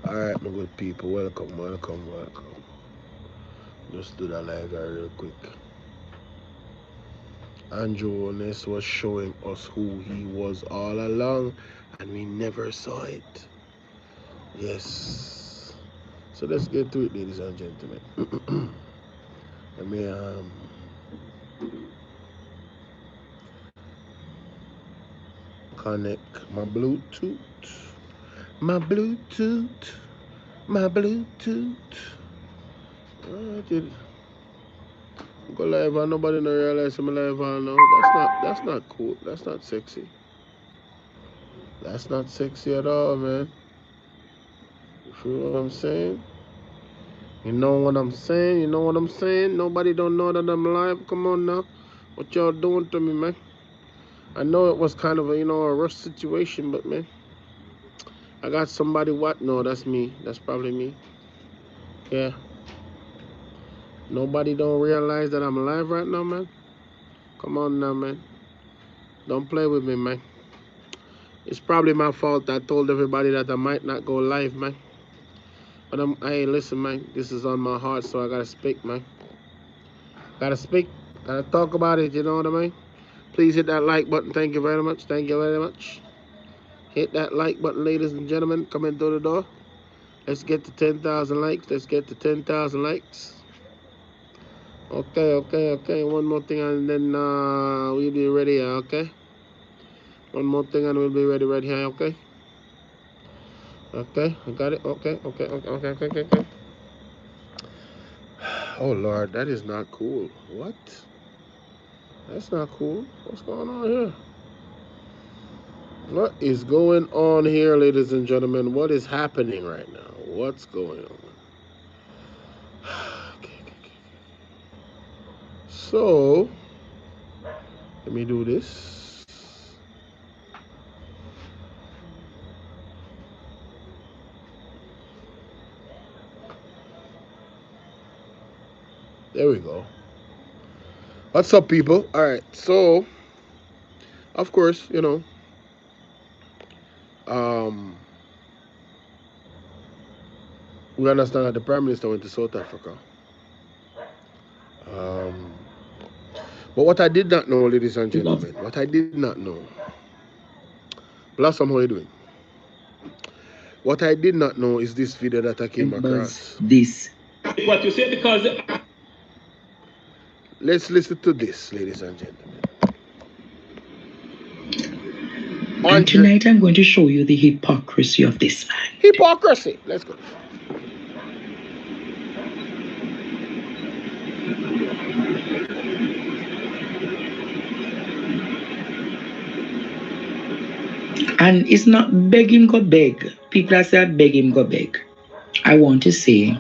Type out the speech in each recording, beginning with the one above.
Alright, my good people, welcome, welcome, welcome. Just do that like that real quick. Andrew Holness was showing us who he was all along, and we never saw it. Yes. So let's get to it, ladies and gentlemen. Let me connect my Bluetooth. My Bluetooth. My Bluetooth. Alright, go live and nobody no realize I'm live on now. That's not cool. That's not sexy. That's not sexy at all, man. You feel what I'm saying? You know what I'm saying? You know what I'm saying? Nobody don't know that I'm live. Come on now. What y'all doing to me, man? I know it was kind of a rush situation, but man, I got somebody what? No, that's me. That's probably me. Yeah. Nobody don't realize that I'm live right now, man. Come on now, man. Don't play with me, man. It's probably my fault. I told everybody that I might not go live, man. But hey, listen, man. This is on my heart, so I gotta speak, man. Gotta speak. Gotta talk about it. You know what I mean? Please hit that like button. Thank you very much. Thank you very much. Hit that like button, ladies and gentlemen. Come in through the door. Let's get to 10,000 likes. Let's get to 10,000 likes. Okay. One more thing, and then we'll be ready. Okay. One more thing, and we'll be ready right here. Okay. Okay. I got it. Okay. Oh Lord, that is not cool. What? That's not cool. What's going on here? What is going on here, ladies and gentlemen? What is happening right now? What's going on? Okay. So, let me do this. There we go. What's up, people? All right. So, of course, um, we understand that the Prime Minister went to South Africa. Um, but what I did not know, ladies and gentlemen, what I did not know, Blossom, how are you doing? What I did not know is this video that I came across. This. What you say because. Let's listen to this, ladies and gentlemen. And tonight I'm going to show you the hypocrisy of this man. Hypocrisy. Let's go. And it's not beg him go beg. People are saying beg him go beg. I want to say,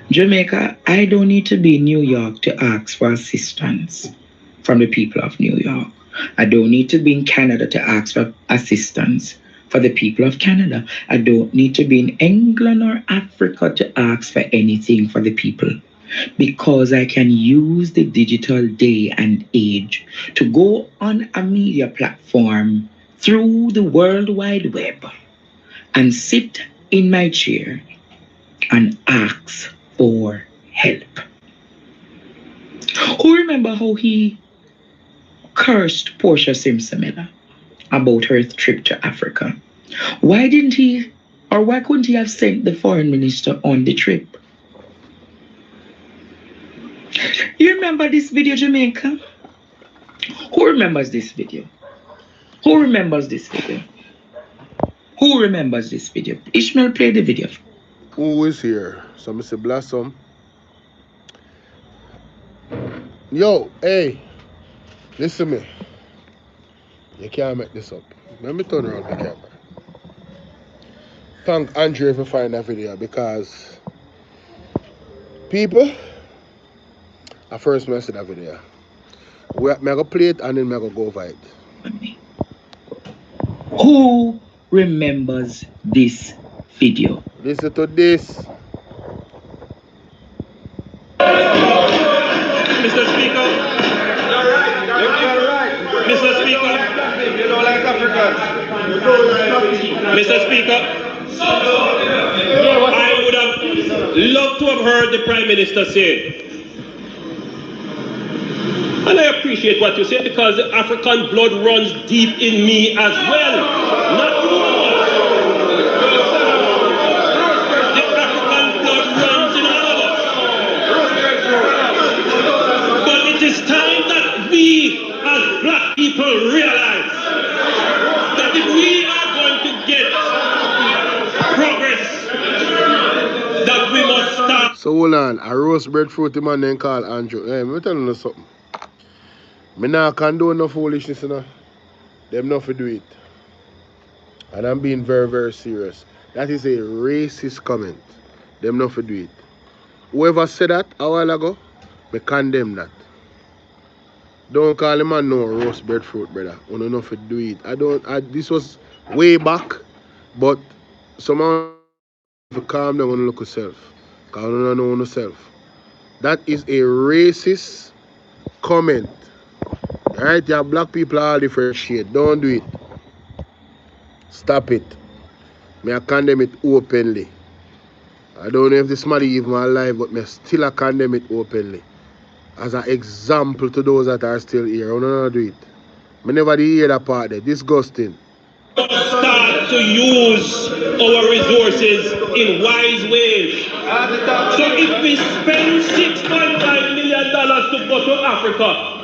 Jamaica, I don't need to be in New York to ask for assistance from the people of New York. I don't need to be in Canada to ask for assistance for the people of Canada. I don't need to be in England or Africa to ask for anything for the people, because I can use the digital day and age to go on a media platform through the World Wide Web and sit in my chair and ask for help. Who remember how he cursed Portia Simpson about her trip to Africa? Why didn't he, or why couldn't he have sent the foreign minister on the trip? You remember this video, Jamaica? Who remembers this video? Who remembers this video? Who remembers this video? Ishmael, play the video. Who is here? So Mr. Blossom. Yo, hey, listen to me. You can't make this up. Let me turn around the camera. Thank Andrew for finding that video, because people, I first messed that video. I'm going to play it and then I'm going to go over it. Who remembers this video? Listen to this. Mr. Speaker. You're right. Mr. Speaker. You don't like Africans. Mr. Speaker. I would have loved to have heard the Prime Minister say, and I appreciate what you said because the African blood runs deep in me as well. Not much. The African blood runs in all of us. But it is time that we as black people realize that if we are going to get progress, that we must start. So hold on, a roast breadfruit man then call Andrew. Hey, me tell you something. Me not condone no foolishness, you know. Them not for do it. And I'm being very, very serious. That is a racist comment. Them not for do it. Whoever said that a while ago, me condemn that. Don't call him man no roast breadfruit, brother. You don't know if do it. This was way back, but somehow if you calm down and look yourself. Because you don't know yourself. That is a racist comment. Alright, you have black people all different shade. Don't do it. Stop it. I condemn it openly. I don't know if this man is even alive, but I still condemn it openly. As an example to those that are still here. I don't do it. I never did hear that part there. Disgusting. Start to use our resources in wise ways. So if we spend $6.5 million to go to Africa,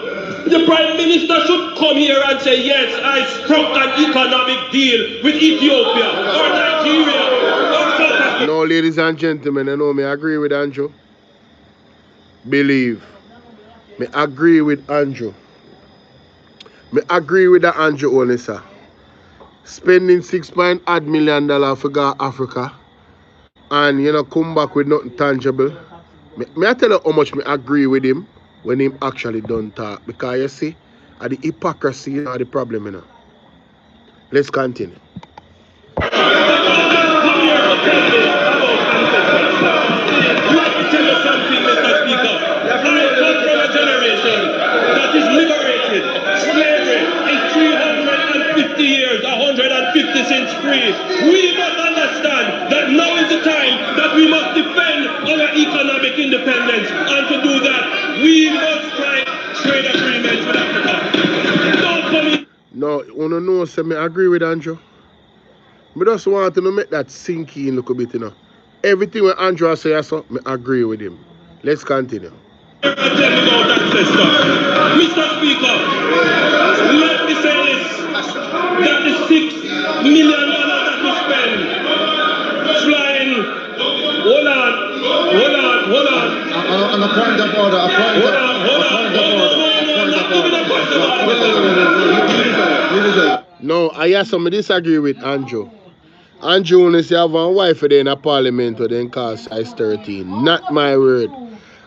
the Prime Minister should come here and say, yes, I struck an economic deal with Ethiopia or Nigeria or South Africa. No, ladies and gentlemen, I know me agree with Andrew. Believe. Me agree with Andrew. Me agree with the Andrew Holness. Spending $6.8 million for go Africa and come back with nothing tangible. Me I tell you how much me agree with him when him actually done talk. Because you see, the hypocrisy are the problem. Let's continue. Let me tell you something, Mr. Speaker. I come from a generation that is liberated. Slavery is 350 years, 150 since free. We must understand that now is the time that we must defend our economic independence. And to do that, we must strike trade agreements with Africa. Don't come in. No, you know, so me agree with Andrew. I just want to make that sink in a little bit, Everything what Andrew says, so I agree with him. Let's continue. Tell me about that, sister. Mr. Speaker, let me say this, that the $6 million that we spend flying, hold on. On a point of order, No, I some disagree with Andrew. Andrew only say have one wife there in a parliament or then call size 13. Not my word.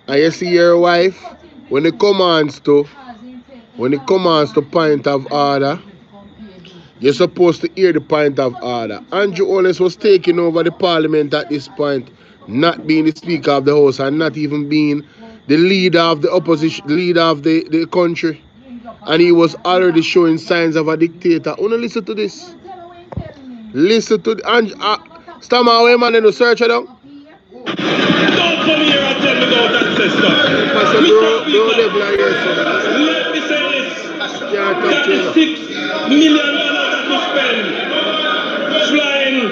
And you see your wife, when it commands to point of order, you're supposed to hear the point of order. Andrew Holness was taking over the parliament at this point, not being the speaker of the house and not even being the leader of the opposition, leader of the country. And he was already showing signs of a dictator. Wanna listen to this? Listen to the stand my way, man, and search it down. Don't come here and tell me about that, sister. Mr. Let me say this, that the $6 million that we spend flying,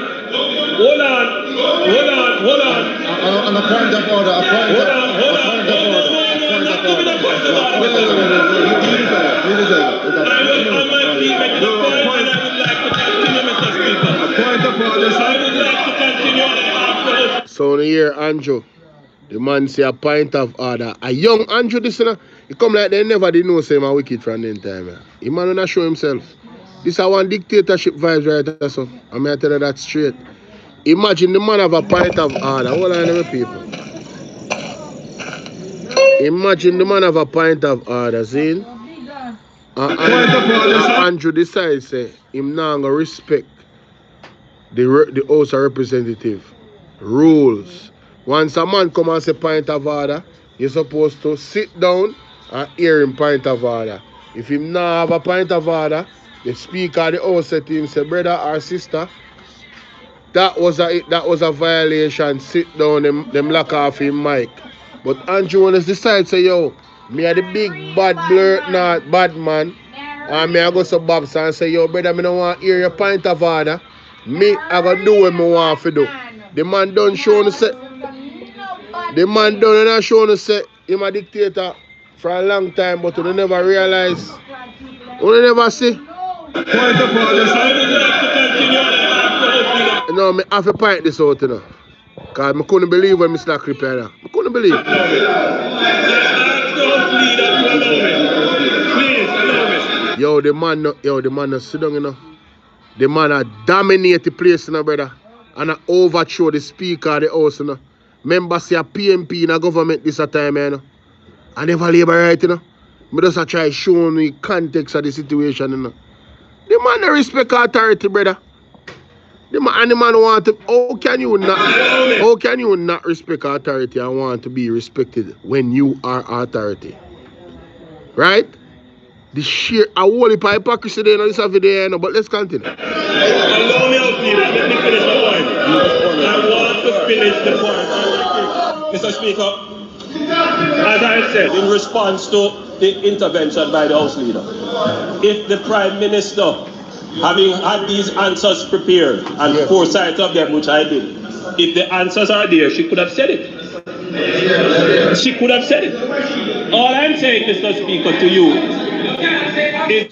hold on. On a point of order, So here, Andrew, the man say a point of order. A young Andrew, this he come like they never did know say him a wicked from then time. He man not show himself. This is one dictatorship vibes right there, so I'm going to tell you that straight. Imagine the man have a point of order. Hold on, them people. Imagine the man have a point of order, see? Andrew decides say him now gonna respect the House of Representative rules. Once a man come and say point of order, you're supposed to sit down and hear him point of order. If him now have a point of order, the speaker of the House said to him, say, brother or sister, that was a violation. Sit down, them lock off him mic. But Andrew Holness decide say, yo, me are the big bad blur, not bad man. And me I go to Bob's and say, yo, brother, me don't want to hear your point of order. Me, I go do what me want to do. The man done show us say, him a dictator for a long time, but we never realize, we never see. Point of order, so I would like to continue. No, me have to point this out, you know. Because I couldn't believe when Mr. Clip here. I couldn't believe. Please allow me. Yo, the man no sit down, you know. The man a dominate the place, you know, brother. And I overthrow the speaker of the house, you know. Members say a PMP in a government this time, you know. I never labor right, you know. I just try showing the context of the situation, you know. The man don't respect authority, brother. The man want to, how can you not respect authority and want to be respected when you are authority? Right? The sheer a whole heap of hypocrisy there in this video, you know, but let's continue. Allow me out, please. Let me finish the point. I want to finish the point. Mr. Speaker, as I said, in response to the intervention by the House Leader, if the Prime Minister, having had these answers prepared and foresight of them, which I did, if the answers are there, she could have said it. She could have said it. All I'm saying, Mr. Speaker, to you is...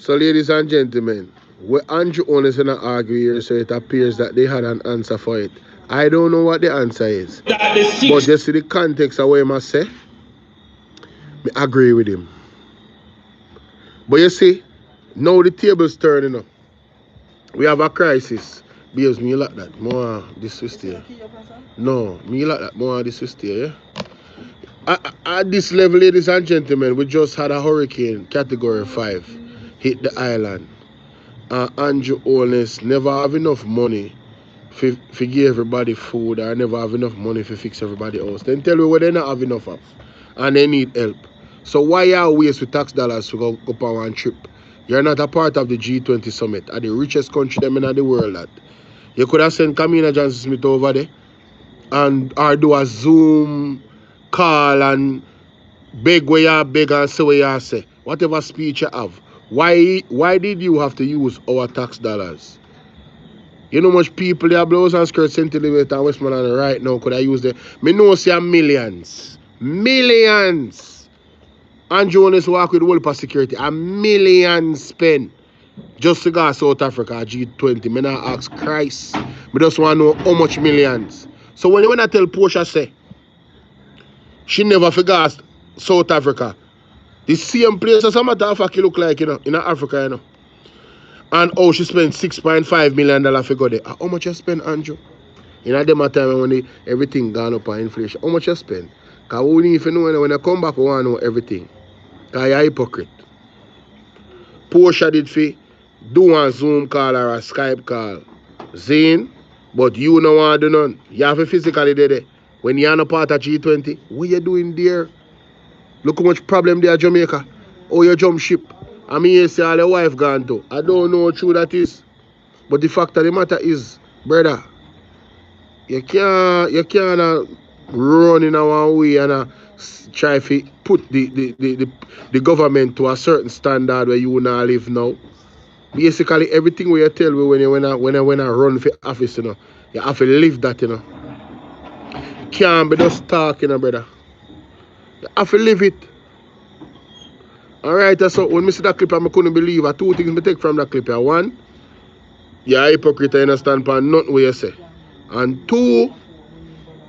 So, ladies and gentlemen, where Andrew Holness in an argue here, so it appears that they had an answer for it. I don't know what the answer is. But just see the context of what he must say. I agree with him. But you see, now the table's turning up. We have a crisis. Because me like that. More this here. No, me like that. More this here, yeah? At this level, ladies and gentlemen, we just had a hurricane, category 5, hit the island. Andrew Holness never have enough money to give everybody food, or never have enough money to fix everybody else. Then tell me what they not have enough of. And they need help. So why you waste with tax dollars to go on one trip? You're not a part of the G20 summit, at the richest country them in the world. That you could have sent Kamina Johnson Smith over there and or do a Zoom call and beg where you beg and say what you say. Whatever speech you have. Why did you have to use our tax dollars? You know much people there blows and skirts Centimeter and Westmoreland right now could I use them? Me know say millions. Millions. Andrew Holness walk with the whole security. A million spent just to go to South Africa, G20. Me not ask Christ. Me just want to know how much millions. So when I tell Portia say, she never forgot South Africa. The same place as some other Africa look like, you know, in Africa, you know. And oh, she spent $6.5 million for go there. How much you spend, Andrew? In a them time when everything gone up on inflation. How much you spend? Because we need to know when I come back, we want to know everything. Because you're a hypocrite. Portia did do a Zoom call or a Skype call. Zane, but you don't want to do none. You have to physically there. When you're not part of G20, what you doing there? Look how much problem there at Jamaica. Oh, you jump ship. I mean, you say all your wife gone to. I don't know how true that is. But the fact of the matter is, brother, you can't run in our way and try to put the government to a certain standard where you will not live now. Basically, everything we tell me when I run for office, you know, you have to live that, you know. You can't be just talking, brother. You have to live it. Alright, so when I see that clip, I couldn't believe it. Two things I take from that clip. One, you're a hypocrite, I understand, but nothing what you say. And two,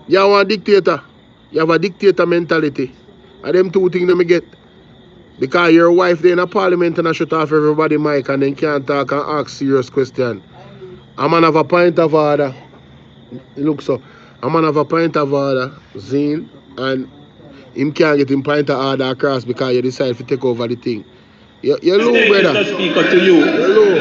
you're a dictator. You have a dictator mentality. And them two things that me get. Because your wife there in a parliament and I shut off everybody mic and then can't talk and ask serious question. A man have a point of order. Look so. A man have a point of order, Zine, and him can't get him point of order across because you decide to take over the thing. You're low, brother. Mr. Speaker, to you, you're low.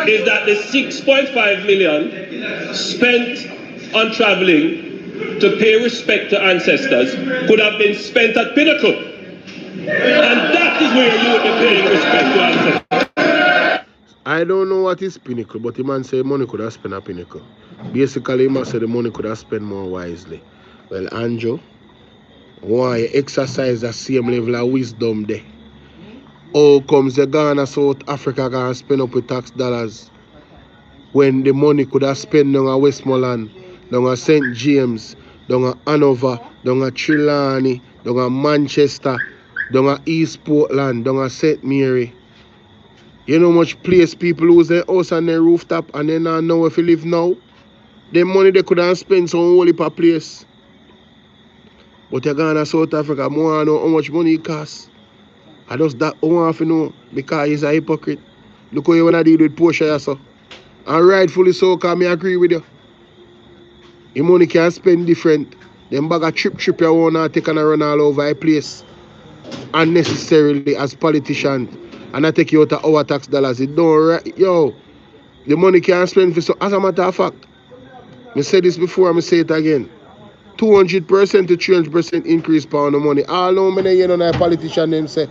Is that the 6.5 million spent on traveling to pay respect to ancestors could have been spent at Pinnacle. And that is where you would be paying respect to ancestors. I don't know what is pinnacle, but the man say money could have spent a pinnacle. Basically, he must say the money could have spent more wisely. Well, Andrew, why you exercise the same level of wisdom there? How comes the Ghana, South Africa gonna spend up with tax dollars when the money could have spent down at Westmoreland, down at St. James, down at Hanover, down at Trelawney, down at Manchester, down at East Portland, down at St. Mary? You know how much place people lose their house and their rooftop and they don't know if you live now? The money they could have spent on whole heap of place. But you're going to South Africa, more know how much money it costs. I just that I want to know because he's a hypocrite. Look how you want to deal with Portia, so. And rightfully so, because I agree with you. Your money can spend different. Them bag a trip you want to take and run all over a place. Unnecessarily as politicians. And I take you out of our tax dollars. It don't right. Yo, the money can spend for so. As a matter of fact, I said this before, I'm say it again. 200% to 300% increase pound of money. All know many you know a politician them say,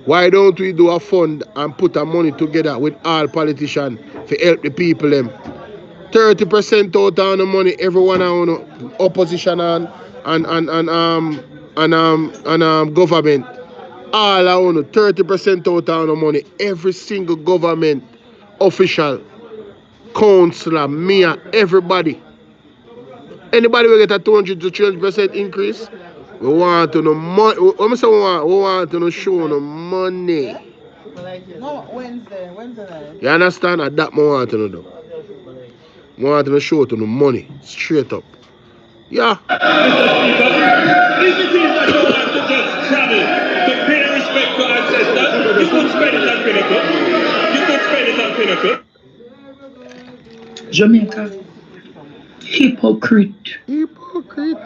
why don't we do a fund and put our money together with all politicians to help the people them? 30% out of the money, everyone on opposition and government. All I want 30% out of the money. Every single government official, councillor, mayor, everybody. Anybody will get a 200 to 300% increase. We want to know money. We want to know show no money. No, Wednesday night. You understand? That I want to know though. I want to know show to no money. Straight up. Yeah. If it is that you want to just travel to pay respect to ancestors, you could spend it on Pinnacle. You could spend it on Pinnacle. Jamaica. Hypocrite. Hypocrite.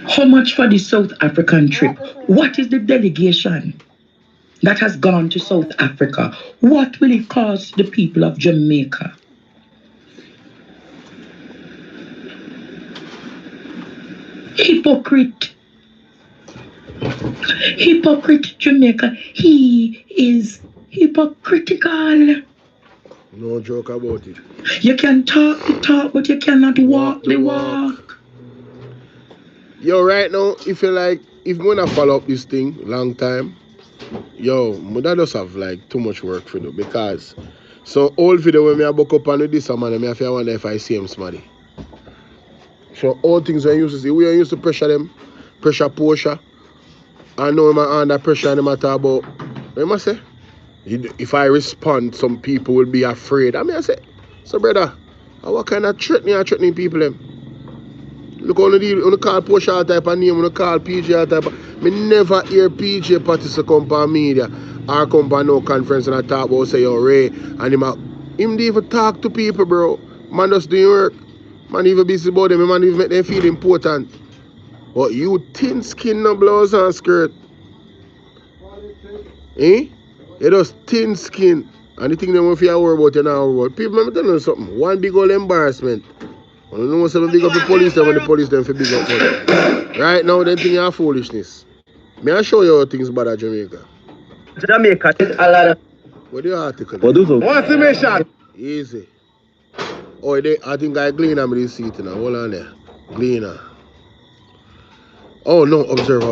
How much for the South African trip? What is the delegation that has gone to South Africa? What will it cost the people of Jamaica? Hypocrite. Hypocrite Jamaica. He is hypocritical. No joke about it. You can talk the talk, but you cannot walk the walk. Yo, right now, if you like, if you wanna follow up this thing long time, yo, that just have like too much work for you because so old video when me I book up and with this man, I feel wonder if I see him smarty. So all things we used to see, we used to pressure them, pressure Portia. I know him under pressure and him talk about what am I say? If I respond, some people will be afraid. I mean, I say, so brother, what kind of threatening people them? Look on the call Portia type of name, on the call PJ type of, me never hear PJ parties come on media or come on no conference and I talk about say yo Ray and him even talk to people, bro. Man just doing work. Man even busy about them, man even make them feel important. But you thin skin no blouse and skirt. Eh? You just thin skin. And the thing them if you worry about you now worry about. People, let me tell you something. One big old embarrassment. I don't know some big up the police them when the police them for big up for them. Right now, they think you're foolishness. May I show you how things bad at Jamaica? Jamaica is a lot of. What the article? What do so? What's the mission? Easy. Oh, I think I Gleaner me this seat now. Hold on there. Gleaner. Oh no, observer,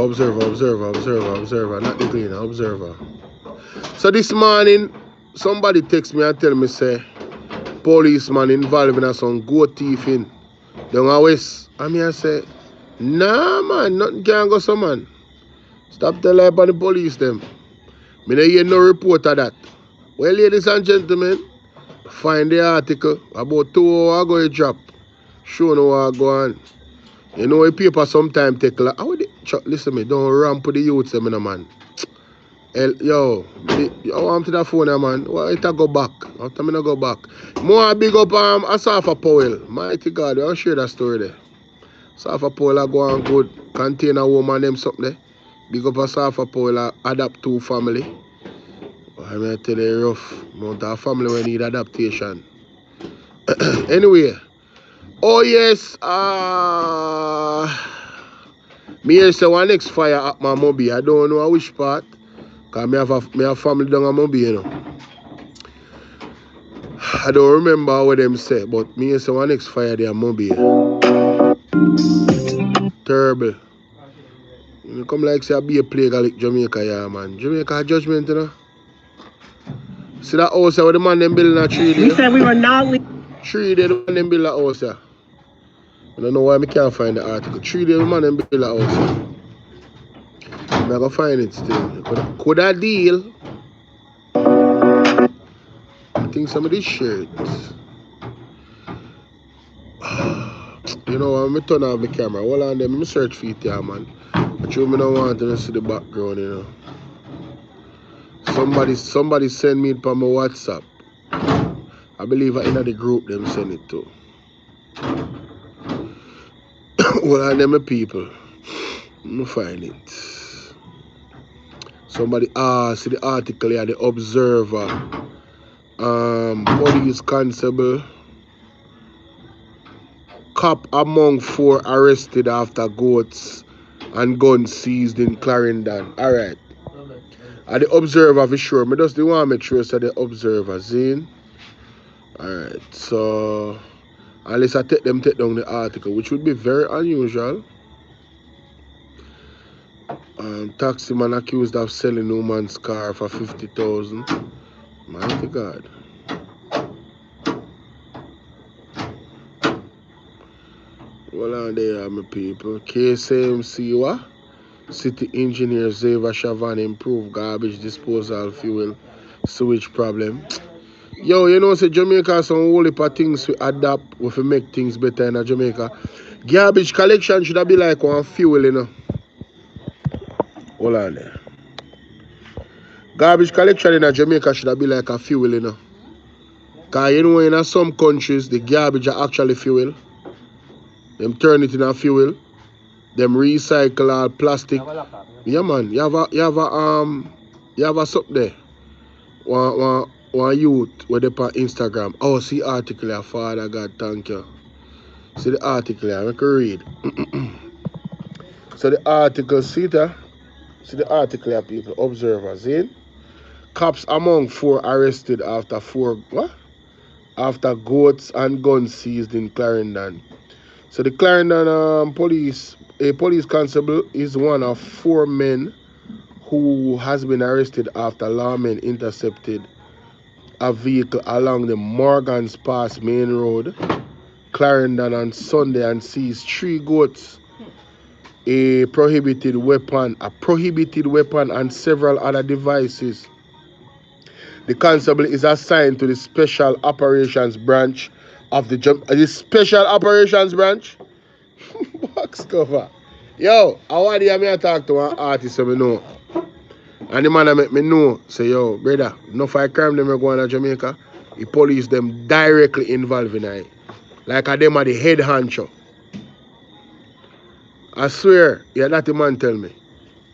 not the Gleaner, observer. So this morning, somebody text me and tell me say, policeman involved in some goat thieving down the west. And I say, nah man, nothing can go so man. Stop telling about the police them. Me no hear no report of that. Well, ladies and gentlemen, find the article about 2 hours ago it drop. Show no what go on. You know a paper sometimes take like, listen me, don't ramp with the youths them man. Yo, I want to the phone man. Well, it go back. After me no go back. More big up Asafa Powell. Mighty God, I'll share that story there. Asafa Powell I go on good. Contain a woman them something there. Big up Asafa Powell adapt to family. I may tell you rough. Amount of family when need adaptation. Anyway. Oh yes, me here say one next fire at my mobby. I don't know which part. Because me have family down in Mobile, you know. I don't remember what them say, but me say one next fire there in Mobile. Terrible. You come like say I be a plague like Jamaica, yeah, man. Jamaica judgment, you know. See that house where the man them building a 3 day? We said we were not leaving. 3 day the man them build a house, yeah. I don't know why I can't find the article. 3 day the man them build a house, yeah. I'm gonna find it still. Could I deal? I think some of these shirts. You know, I'm going to turn off my camera. Hold on, let me search for it here, man. But you don't want to see the background, you know. Somebody send me it on my WhatsApp. I believe in the group them send it to. Hold on, them people. Let me find it. Somebody see the article here, the Observer. Police constable. Cop among 4 arrested after goats and guns seized in Clarendon. Alright. The Observer for sure. I just want to make sure so the Observer, Zane. Alright, so unless I take down the article, which would be very unusual. Taxi man accused of selling woman's car for 50,000. Mighty God. Well on there, my people. KSMC what? City engineer Zeva Shavan improve garbage disposal fuel sewage problem. Yo, you know, say Jamaica some whole heap of things we adapt if we make things better in Jamaica. Garbage collection should be like one fuel, you know. Hold on there. Garbage collection in Jamaica should be like a fuel, you know. Because you know, in some countries, the garbage are actually fuel. Them turn it in a fuel. Them recycle all plastic. Yeah, man. You have a something there. One youth with the on Instagram. Oh, see article here, Father God, thank you. See the article here, I can read. So the article, see that? See the article here, people. Observers, see? Cops among 4 arrested after goats and guns seized in Clarendon. So the Clarendon police constable is one of 4 men who has been arrested after lawmen intercepted a vehicle along the Morgan's Pass main road, Clarendon on Sunday and seized 3 goats, a prohibited weapon and several other devices. The constable is assigned to the Special Operations Branch of the Special Operations Branch? Box cover. Yo, I want to talk to one artist so I know. And the man make me know, say, yo, brother, no fight crime them going to Jamaica. The police them directly involved in it. Like them are the head honcho. I swear, yeah, that the man tell me.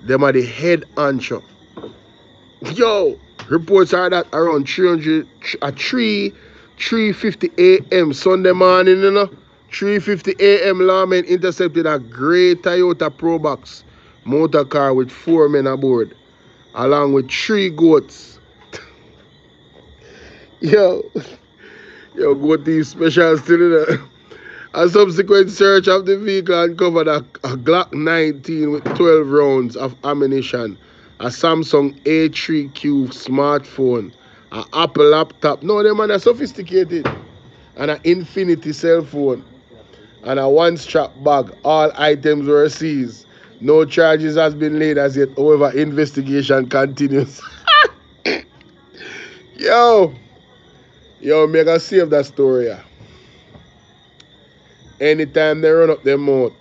Them are the head honcho. Yo, reports are that around 3:50 a.m. Sunday morning, you know. 3:50 a.m. lawmen intercepted a grey Toyota Probox motor car with 4 men aboard, along with 3 goats. Yo, goat thief special still in there. A subsequent search of the vehicle uncovered a Glock 19 with 12 rounds of ammunition, a Samsung A3Q smartphone, an Apple laptop. No, them man are sophisticated. And an Infinity cell phone. And a 1-strap bag. All items were seized. No charges has been laid as yet. However, investigation continues. Yo, me gonna save that story. Yeah. Anytime they run up their mouth,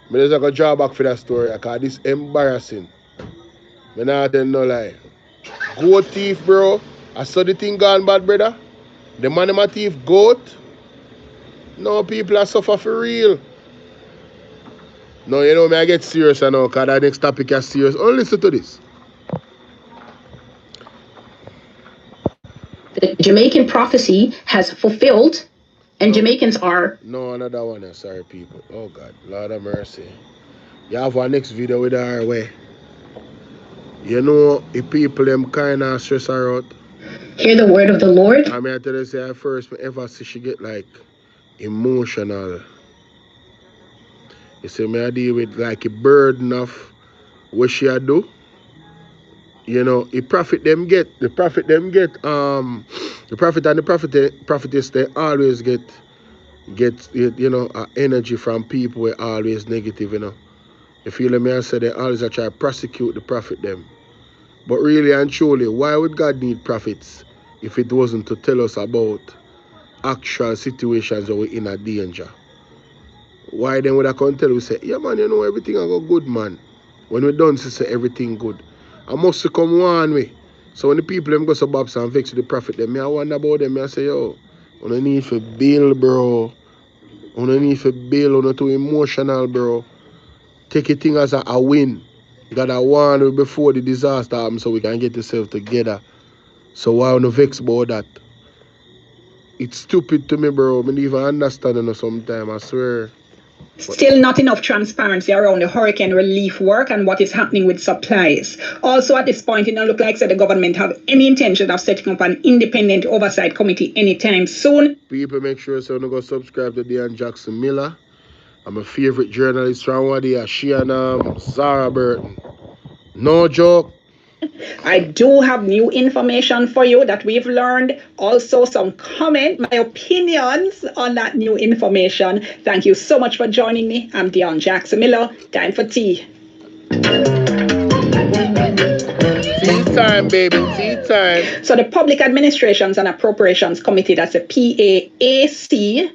me just gonna draw back for that story because this embarrassing. Me not tell no lie. Goat thief, bro. I saw the thing gone bad, brother. The man my thief goat. No, people are suffer for real. No, you know me, I get serious now because the next topic is serious. Oh, listen to this. The Jamaican prophecy has fulfilled, and Jamaicans are... No, another one. Sorry, people. Oh, God. Lord of mercy. You have our next video with our way. You know, the people them kind of stress her out. Hear the word of the Lord. I mean, I tell you, say at first, me ever see she get like emotional. You see, me I deal with like a burden of what she a do. You know, the prophet them get, the prophet and the prophetess, they always get you know, energy from people who are always negative, you know. You feel me? I say they always try to prosecute the prophet them. But really and truly, why would God need prophets if it wasn't to tell us about actual situations where we're in a danger? Why then would I come tell you, say, yeah man, you know everything I go good, man. When we done say everything good. I must come one way. So when the people them go so babs and vex with the prophet them, I wonder about them, I say, yo, on the need for bail, bro. On the need for bail, on too emotional, bro. Take a thing as a win. You gotta warn before the disaster happens so we can get yourself together. So why on the vex about that? It's stupid to me, bro. I don't even understand it sometimes, I swear. Still not enough transparency around the hurricane relief work and what is happening with supplies. Also at this point, it don't look like the government have any intention of setting up an independent oversight committee anytime soon. People make sure so you go subscribe to Dean Jackson Miller. I'm a favorite journalist from what they are. She and Zara Burton. No joke. I do have new information for you that we've learned. Also some comment, my opinions on that new information. Thank you so much for joining me. I'm Deon Jackson Miller. Time for tea. Tea time, baby. Tea time. So the Public Administrations and Appropriations Committee, that's the PAAC,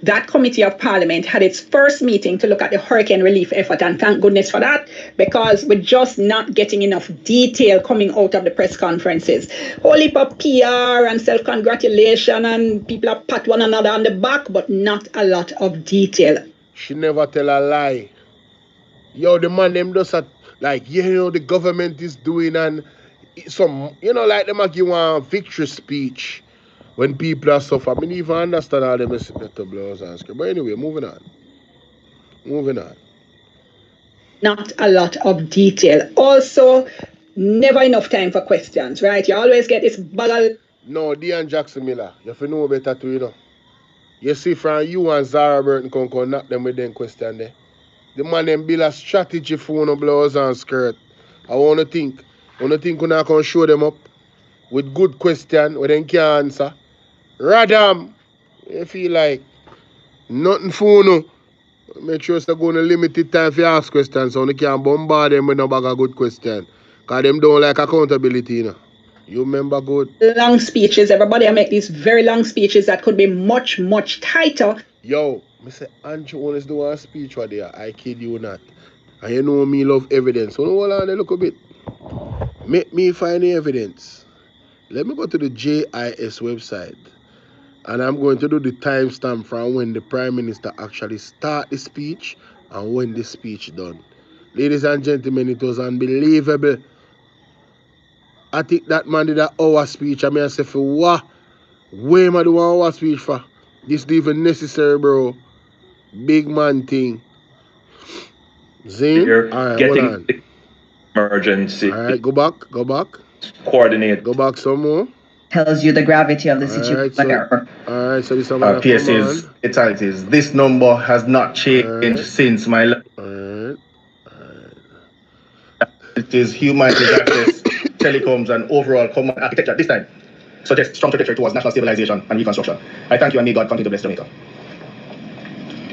that Committee of Parliament had its first meeting to look at the hurricane relief effort, and thank goodness for that, because we're just not getting enough detail coming out of the press conferences. Whole heap of PR and self-congratulation, and people are pat one another on the back, but not a lot of detail. She never tell a lie. Yo, the man them does that, like, you know, the government is doing, and some, you know, like them a give one victory speech when people are suffering. I mean, even understand how them is to blows and scream. But anyway, moving on. Not a lot of detail. Also, never enough time for questions, right? You always get this buggle. No, Deon Jackson Miller, you have to know better too, you know. You see, from you and Zara Burton come knock them with them question there. The man them build a strategy for no blouse and skirt. I wanna think when I can show them up with good question where they can answer. Radam, you feel like nothing for no. Make sure they're going to limited time for ask questions so they can bombard them with no bag of good question. Because them don't like accountability, you know. You remember good? Long speeches. Everybody make these very long speeches that could be much, much tighter. Yo, I say Andrew Holness do a speech right there. I kid you not. And you know me love evidence. So hold on a little bit. Make me find the evidence. Let me go to the JIS website. And I'm going to do the timestamp from when the Prime Minister actually start the speech and when the speech done. Ladies and gentlemen, it was unbelievable. I think that man did an hour speech. I mean, I say, for what? Where am I doing 1 hour speech for? This is even necessary, bro. Big man thing. Zane? Alright, hold on. Emergency. Alright, go back. Coordinate. Go back some more. Tells you the gravity of the situation. Alright, so this is my PSA's fatalities. This number has not changed since my life. Alright. It is humanitarian access, telecoms, and overall common architecture. This time, suggests strong trajectory towards national stabilization and reconstruction. I thank you, and may God continue to bless Jamaica.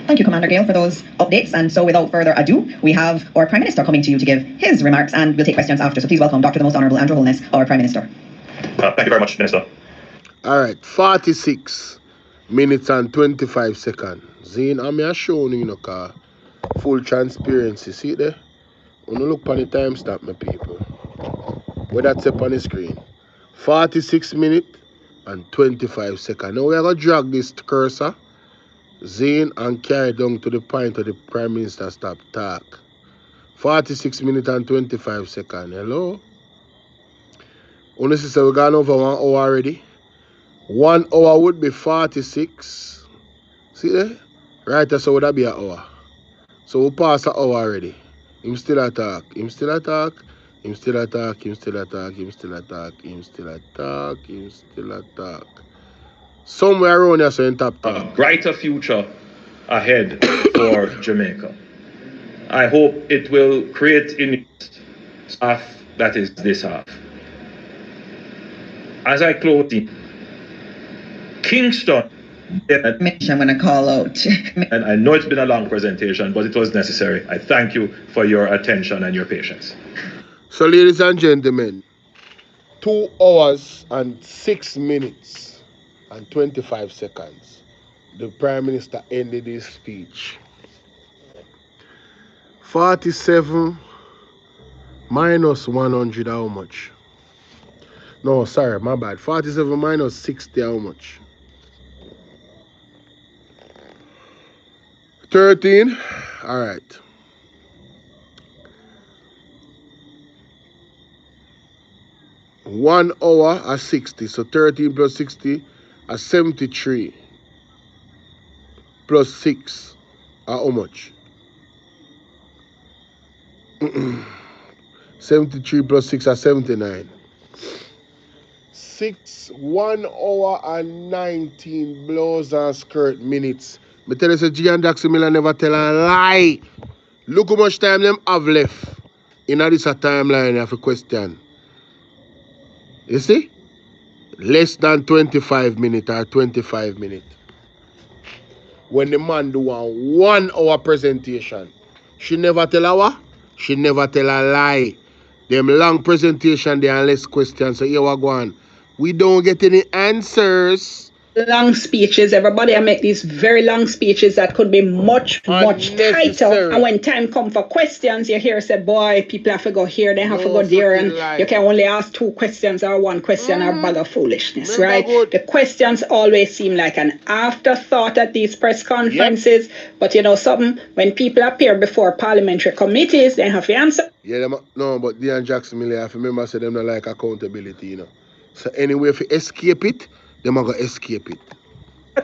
Thank you, Commander Gale, for those updates. And so without further ado, we have our Prime Minister coming to you to give his remarks, and we'll take questions after. So please welcome Dr. the Most Honourable Andrew Holness, our Prime Minister. Thank you very much, Minister. All right, 46 minutes and 25 seconds. Zane, I'm showing you, car. Full transparency. See there? When you look on the timestamp, my people. Where that's up on the screen. 46 minutes and 25 seconds. Now we're going to drag this cursor, Zane, and carry it down to the point of the Prime Minister stop talk. 46 minutes and 25 seconds. Hello? Honestly, we're going over 1 hour already. 1 hour would be 46. See there? Right, so would that be an hour. So we'll pass an hour already. Him still attack. Him still attack, him still attack, him still attack, him still attack, him still attack. Somewhere around here, so in top 10. A brighter future ahead for Jamaica. I hope it will create in half that is this half. As I close in, Kingston. I'm going to call out. And I know it's been a long presentation, but it was necessary. I thank you for your attention and your patience. So, ladies and gentlemen, 2 hours and 6 minutes and 25 seconds, the Prime Minister ended his speech. 47 minus 100, how much? No, sorry, my bad. 47 minus 60, how much? 13. All right. One hour at 60. So 13 plus 60 at 73. Plus 6 at how much? 73 plus 6 at 79. 1 hour and 19 blows and skirt minutes. Me tell you, say G and Jackson Miller never tell a lie. Look how much time them have left in this timeline of a question. You see? Less than 25 minutes or 25 minutes. When the man do a 1 hour presentation, she never tell a what? She never tell a lie. Them long presentation, they are less questions. So here we go on. We don't get any answers. Long speeches. Everybody I make these very long speeches that could be much tighter. And when time come for questions, you hear say, boy, people have to go here, they have to go there, and you can only ask 2 questions or 1 question or bag of foolishness, right? The questions always seem like an afterthought at these press conferences. But you know something, when people appear before parliamentary committees, they have to answer. Yeah, no, but Dean Jackson Miller, I remember say them not like accountability, you know. So anyway, if you escape it, they're going to escape it.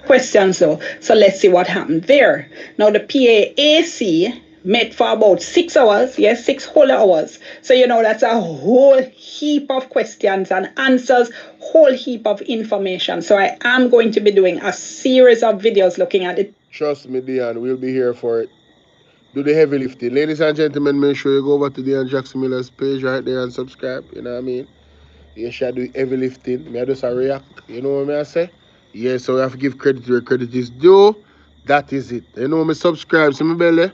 Questions though. So let's see what happened there. Now the PAAC met for about 6 hours. Yes, 6 whole hours. So you know that's a whole heap of questions and answers, whole heap of information. So I am going to be doing a series of videos looking at it. Trust me, Dean, we'll be here for it. Do the heavy lifting. Ladies and gentlemen, make sure you go over to Dean Jackson Miller's page right there and subscribe. You know what I mean? You should do heavy lifting. Me I just react. You know what I say? Yeah, so we have to give credit where credit is due. That is it. You know me subscribe. See my bell.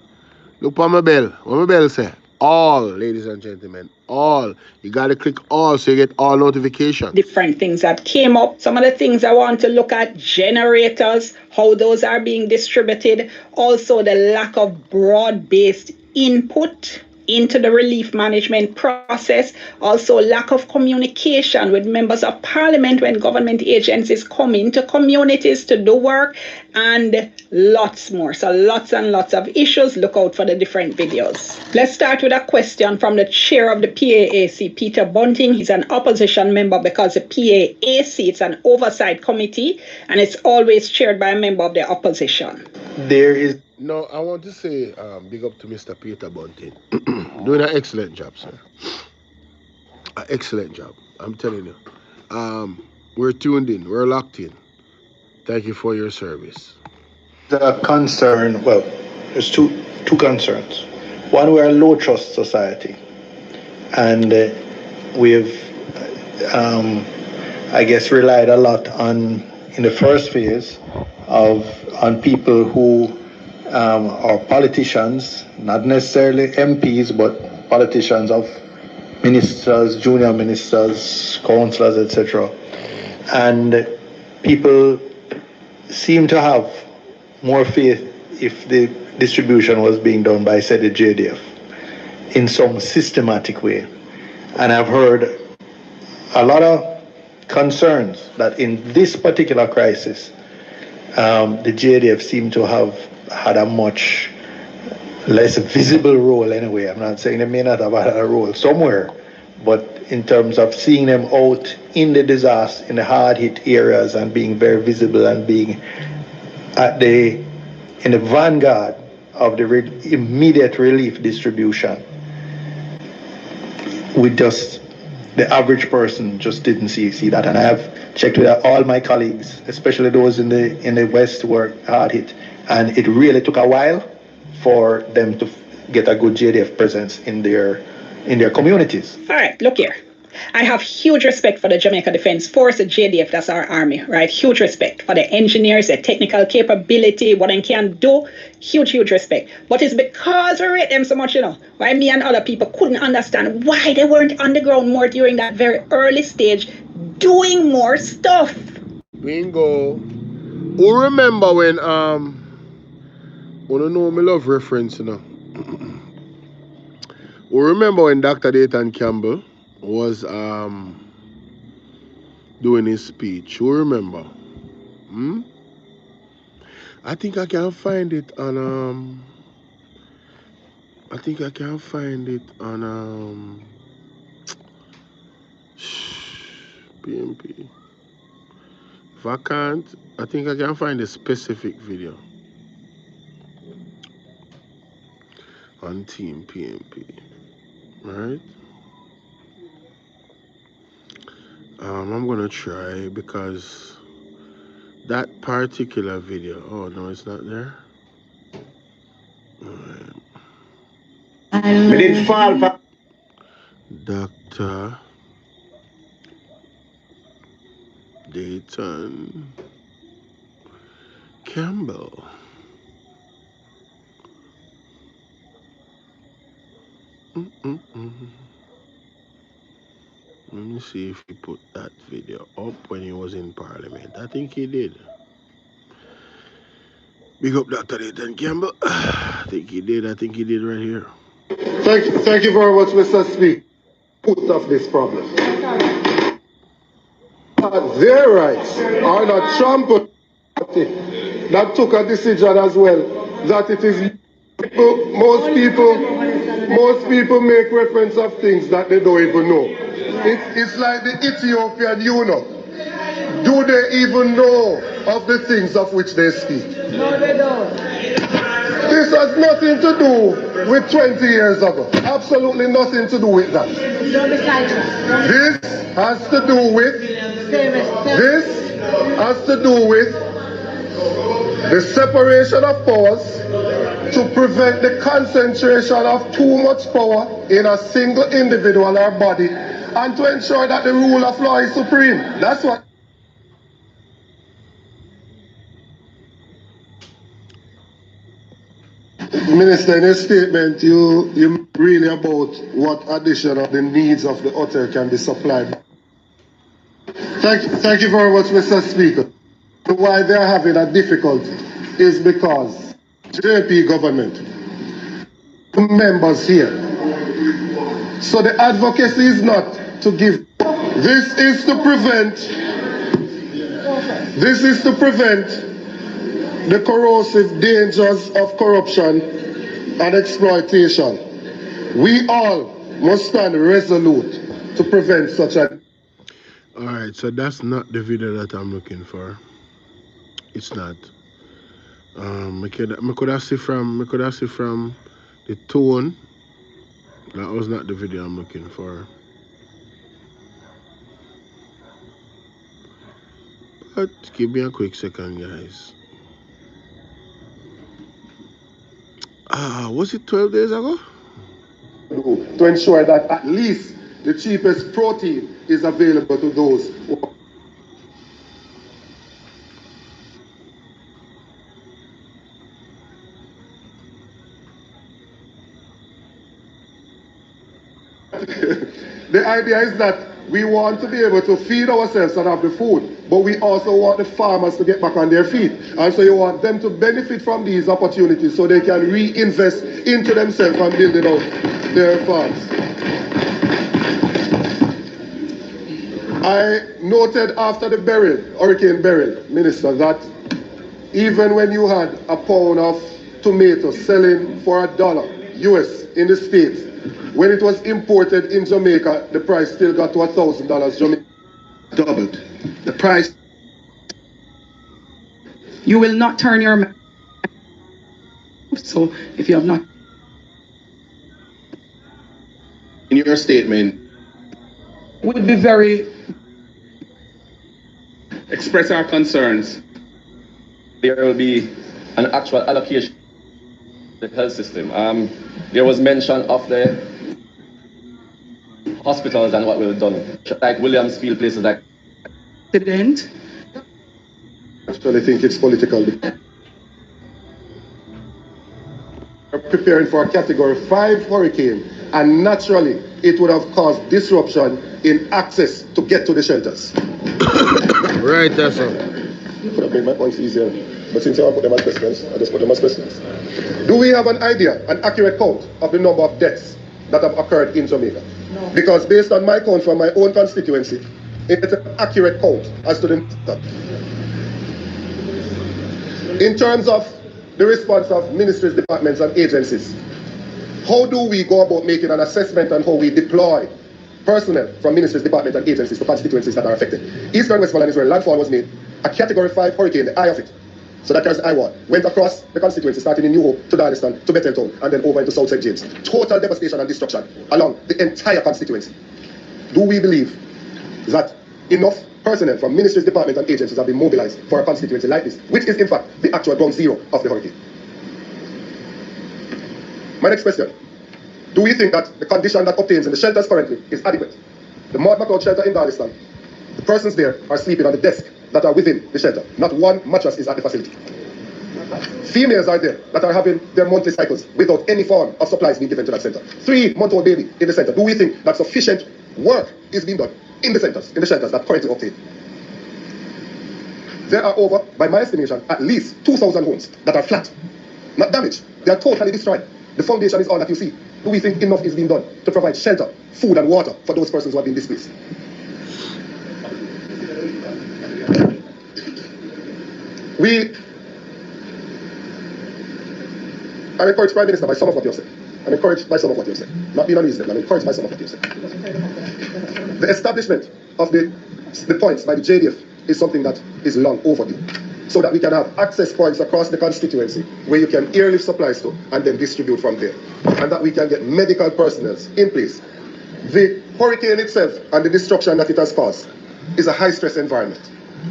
Look for my bell. What my bell say? All, ladies and gentlemen. All. You gotta click all so you get all notifications. Different things that came up. Some of the things I want to look at, generators, how those are being distributed. Also the lack of broad-based input into the relief management process. Also lack of communication with members of parliament when government agencies come into communities to do work, and lots more. So lots and lots of issues. Look out for the different videos. Let's start with a question from the chair of the PAAC, Peter Bunting. He's an opposition member because the PAAC, it's an oversight committee and it's always chaired by a member of the opposition. There is No, I want to say big up to Mr. Peter Bunting. Doing an excellent job, sir. An excellent job. I'm telling you. We're tuned in. We're locked in. Thank you for your service. The concern, well, there's two concerns. One, we're a low trust society. And we've, I guess, relied a lot on, in the first phase, on people who are politicians, not necessarily MPs, but politicians of ministers, junior ministers, councillors, etc. And people seem to have more faith if the distribution was being done by, say, the JDF in some systematic way. And I've heard a lot of concerns that in this particular crisis, the JDF seem to have had a much less visible role anyway. I'm not saying they may not have had a role somewhere, but in terms of seeing them out in the disaster, in the hard-hit areas, and being very visible and being in the vanguard of the immediate relief distribution. the average person just didn't see that. And I have checked with all my colleagues, especially those in the West who were hard hit, and it really took a while for them to get a good JDF presence in their communities. All right, look here. I have huge respect for the Jamaica Defense Force, the JDF, that's our army, right? Huge respect for the engineers, their technical capability, what they can do. Huge respect. But it's because we rate them so much, why me and other people couldn't understand why they weren't on the ground more during that very early stage, doing more stuff. Bingo. Who remember when, wanna know me love reference, Who remember when Dr. Dayton Campbell was doing his speech? Who remember? I think I can find it on PMP. If I can't, I think I can find a specific video on Team PMP. Right? I'm gonna try because that particular video. Oh no, it's not there. All right. We didn't fall back. Dr. Dayton Campbell. Let me see if he put that video up when he was in Parliament. I think he did. Big up Dr. Dayton Campbell. I think he did right here. Thank you very much, Mr. Speaker. Put off this problem. Their rights are not trampled. That took a decision as well that it is most people make reference of things that they don't even know. It's like the Ethiopian eunuch. Do they even know of the things of which they speak? No, they don't. This has nothing to do with 20 years ago. Absolutely nothing to do with that. This has to do with the separation of powers to prevent the concentration of too much power in a single individual or body, and to ensure that the rule of law is supreme. That's what. Minister, in your statement, you really about what addition of the needs of the hotel can be supplied. Thank you very much, Mr. Speaker. Why they are having a difficulty is because JP government members here. So the advocacy is not to give. This is to prevent the corrosive dangers of corruption and exploitation. We all must stand resolute to prevent such a. All right, so that's not the video that I'm looking for. It's not. I could have see from the tone. That was not the video I'm looking for. But give me a quick second, guys. Was it 12 days ago? To ensure that at least the cheapest protein is available to those who. The idea is that we want to be able to feed ourselves and have the food, but we also want the farmers to get back on their feet. And so you want them to benefit from these opportunities so they can reinvest into themselves and building out their farms. I noted after the Hurricane Beryl, Minister, that even when you had a pound of tomatoes selling for $1 US in the States, when it was imported in Jamaica, the price still got to $1,000. Jamaica doubled. The price. You will not turn your. So if you have not. In your statement, would be very express our concerns. There will be an actual allocation of the health system. There was mention of the hospitals and what we've done, like Williamsfield, places like. President? I actually think it's political. We're preparing for a Category 5 hurricane, and naturally it would have caused disruption in access to get to the shelters. Right, that's all. Could have made my points easier, but since I put them as questions, I just put them as questions. Do we have an idea, an accurate count of the number of deaths that have occurred in Jamaica? No. Because based on my count from my own constituency, it's an accurate count as to the in terms of the response of ministries, departments, and agencies. How do we go about making an assessment on how we deploy personnel from ministries, departments, and agencies to constituencies that are affected? Eastern Westmoreland is where landfall was made. A Category 5 hurricane, the eye of it. So that carries the eye ward. Went across the constituency, starting in New Hope to Darlington to Betheltown, and then over into South St. James. Total devastation and destruction along the entire constituency. Do we believe that enough personnel from ministries, departments, and agencies have been mobilized for a constituency like this, which is in fact the actual ground zero of the hurricane? My next question. Do we think that the condition that obtains in the shelters currently is adequate? The Maud McLeod shelter in Darlington, the persons there are sleeping on the desk that are within the shelter. Not one mattress is at the facility. Females are there that are having their monthly cycles without any form of supplies being given to that center. 3-month-old baby in the center. Do we think that sufficient work is being done in the centers, that currently obtain? There are over, by my estimation, at least 2,000 homes that are flat, not damaged. They are totally destroyed. The foundation is all that you see. Do we think enough is being done to provide shelter, food, and water for those persons who have been displaced? I'm encouraged, Prime Minister, by some of what you've said. I'm encouraged by some of what you've said. Not being unreasonable, I'm encouraged by some of what you've said. The establishment of the points by the JDF is something that is long overdue, so that we can have access points across the constituency where you can airlift supplies to and then distribute from there, and that we can get medical personnel in place. The hurricane itself and the destruction that it has caused is a high-stress environment.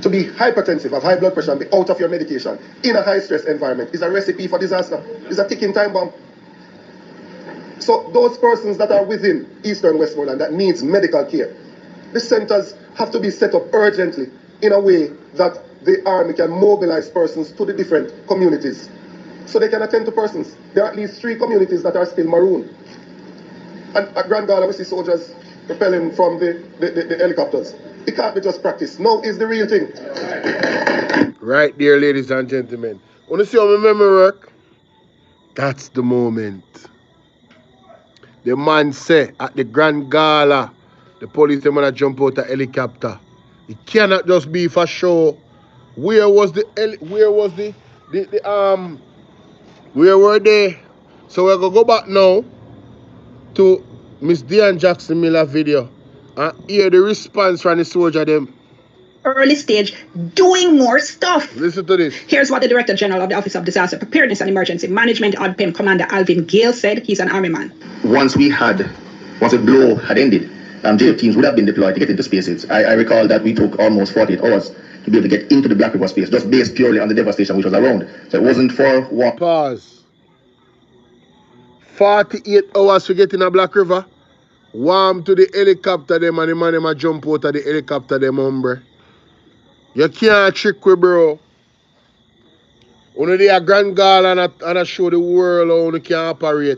To be hypertensive, have high blood pressure, and be out of your medication in a high-stress environment is a recipe for disaster. It's a ticking time bomb. So those persons that are within Eastern Westmoreland that needs medical care, the centers have to be set up urgently in a way that the army can mobilize persons to the different communities so they can attend to persons. There are at least 3 communities that are still marooned. And at Grand Gala, we see soldiers repelling from the helicopters. It can't be just practice. No, it's the real thing. Right there, ladies and gentlemen. Want to see how my memory work? That's the moment. The man say at the Grand Gala, the police them wanna jump out a helicopter. It cannot just be for show. Where were they? So we're gonna go back now to Miss Diane Jackson Miller video and hear the response from the soldier them. Early stage, doing more stuff. Listen to this. Here's what the Director General of the Office of Disaster Preparedness and Emergency Management, ODPEM Commander Alvin Gale, said. He's an army man. Once the blow had ended, jail teams would have been deployed to get into spaces. I recall that we took almost 48 hours to be able to get into the Black River space, just based purely on the devastation which was around. So it wasn't for one. Pause. 48 hours to get in a Black River. Warm to the helicopter them and the man them a jump out of the helicopter them, hombre. You can't trick me, bro. When they a Grand Gala and I show the world how you can operate.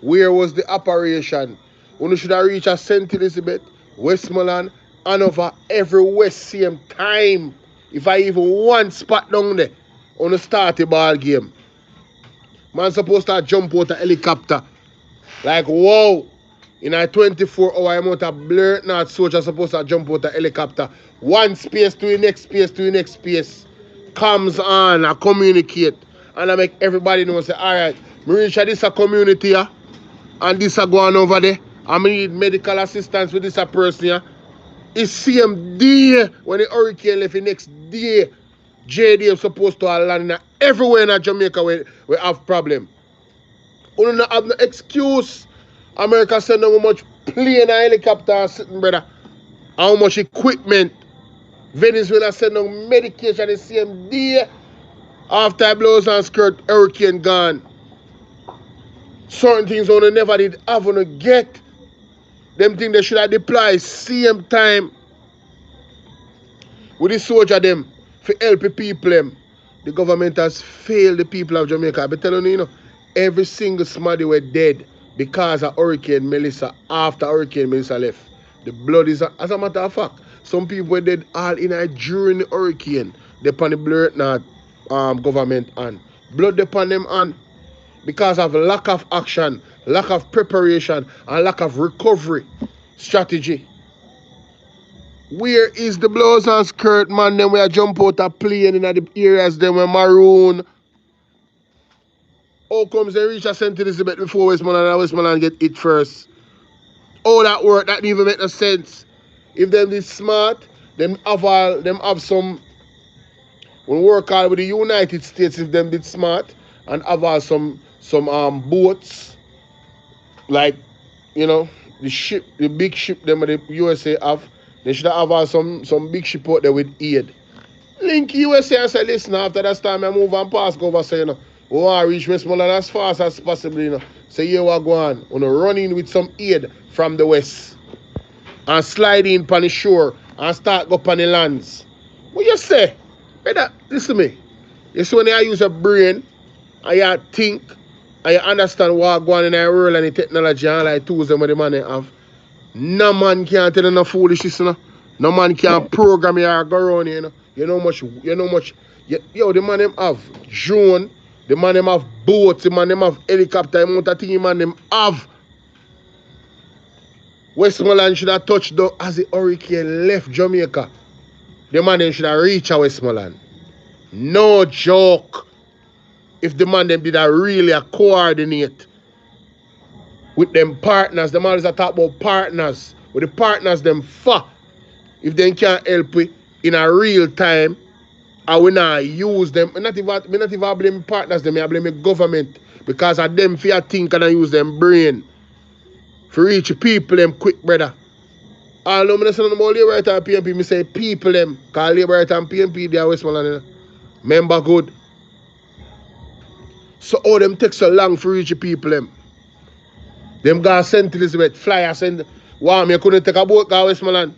Where was the operation? When you should have reached a St. Elizabeth, Westmoreland, Hanover, every West same time. If I even one spot down there, on the start the ball game. Man supposed to jump out a helicopter. Like, whoa. In a 24-hour amount of blur, not soldier supposed to jump out a helicopter. One space to the next space to the next space. Comes on and communicate. And I make everybody know, say, all right, me reach this a community here, and this a going over there. I need medical assistance with this a person here. It's same day when the hurricane left, the next day, JDF supposed to land everywhere in Jamaica we have problem. We don't have no excuse. America send how much plane and helicopter and sitting, brother. how much equipment. Venezuela send on medication the same day after blows and skirt hurricane gone. Certain things only never did have on get. Them things they should have deployed same time with the soldier them for help the people them. The government has failed the people of Jamaica. I be telling you, every single somebody were dead because of Hurricane Melissa after Hurricane Melissa left. The blood is, as a matter of fact, some people were dead all in during the hurricane. They upon the blurt not government on. Blood upon them on because of lack of action, lack of preparation, and lack of recovery strategy. Where is the blouse and skirt, man? Then we are jump out a plane in the areas, then we're maroon. How comes they reach a St. Elizabeth before Westmoreland and Westmoreland get hit first? All that work, that didn't even make no sense. If them is smart, them have some, when we work hard with the United States, if them did smart, and have some boats, like, the big ship them the USA have, they should have some big ship out there with aid. Link USA and say, listen, after that time I move and pass over, say, we want to reach Westmoreland as fast as possible, Say, here we go on. We run in with some aid from the west and slide in on the shore and start go on the lands. What you say? Better, listen to me. You see when you use a brain and you think and you understand what going on in the world and the technology and like tools them what the man have. No man can tell you no foolishness, No man can program you or go around here, You know much. Yo, the man them have drone, the man them have boats, the man them have helicopter, the amount of thing the man them have. Westmoreland should have touched down as the hurricane left Jamaica. The man them should have reached Westmoreland. No joke. If the man them did really coordinate with them partners, them always talk about partners. With the partners them if they can't help we in a real time, I will not use them. I not even blame partners them, I blame the government. Because of them fear think and I use them brain. For reach people them quick, brother. All of them say about Labor Right and PNP, me say people them. Because Labor Right and PNP they are Westmoreland. Member good. So all them take so long for reach people them. Them go St. Elizabeth, fly send. Wow, me couldn't take a boat go Westmoreland.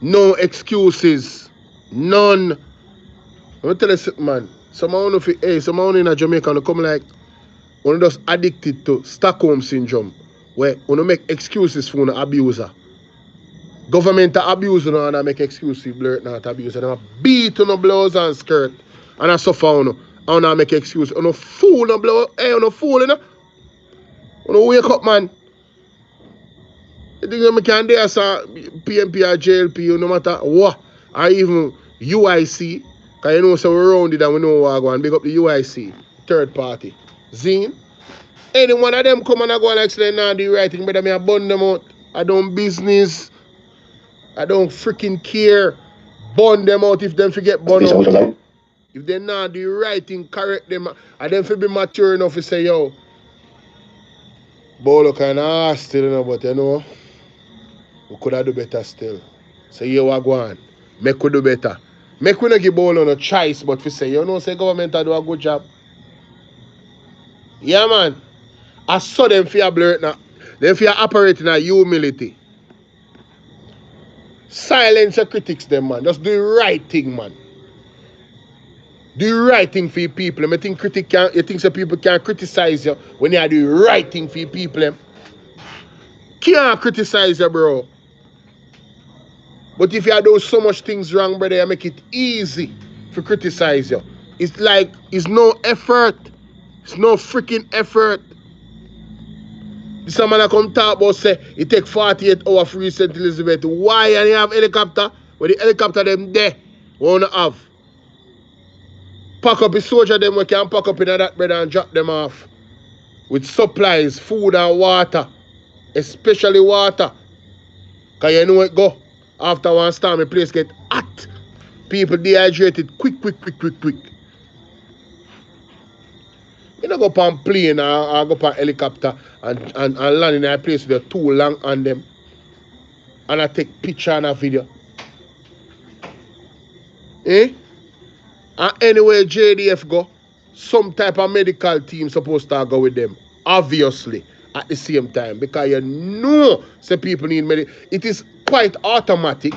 No excuses. None. Let me tell you something, man. Someone in Jamaica come like one just addicted to Stockholm syndrome, where you make excuses for an abuser. Government abuse and make excuses blurt not abuser. Them beat on a blouse and skirt and I suffer on and make excuses. On a fool no blow, on a fool, On wake up, man. You think I can dare PNP or JLP, no matter what, or even UIC, because so we're around it and we know what go and big up the UIC, third party. Zine, any one of them come and I go and explain now the right thing, better me I burn them out. I don't business. I don't freaking care. Burn them out if them forget burn out. If they not do the right thing, correct them. And them be mature enough to say, yo, Bolo kind of still, but we could have do better still. So here we go on. Make we do better. Make we not give Bolo no choice, but we say, say government do a good job. Yeah, man. I saw them fear blurt now. Them fear operating a humility. Silence your critics, them, man. Just do the right thing, man. Do the right thing for your people. You think some people can criticize you when you do the right thing for your people. Can't criticize you, bro. But if you do so much things wrong, brother, you make it easy to criticize you. It's like, it's no effort. It's no freaking effort. This man come talk about say, it take 48 hours for St. Elizabeth. Why? And you have helicopter? Well, the helicopter them there, won't have. Pack up the soldier them, we can pack up in that brother and drop them off. With supplies, food and water. Especially water. Because you know it go. After one storm, the place get hot. People dehydrated quick. You don't go on plane or go on helicopter and land in a place with too long on them. and I take picture and a video. Eh? And anyway JDF go, some type of medical team supposed to go with them. Obviously, at the same time. Because you know say people need medical. It is quite automatic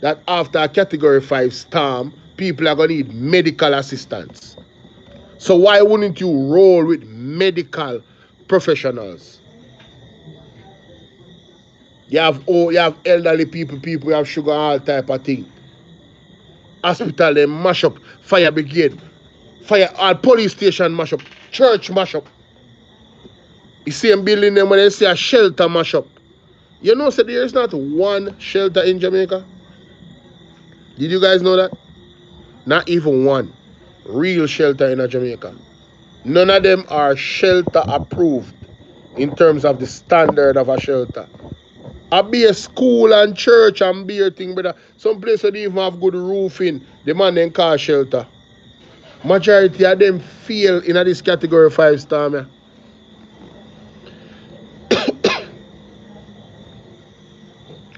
that after a category 5 storm, people are going to need medical assistance. So why wouldn't you roll with medical professionals? You have elderly people who have sugar, all type of thing. Hospital, they mash up. Fire brigade, fire, all police station mash up. Church mash up. You see them building them when they say a shelter mash up. You know, so there is not one shelter in Jamaica. Did you guys know that? Not even one real shelter in Jamaica. None of them are shelter approved in terms of the standard of a shelter. I be a school and church and beer thing, but some places don't even have good roofing. The man then call shelter. Majority of them fail in this category 5 star. Man.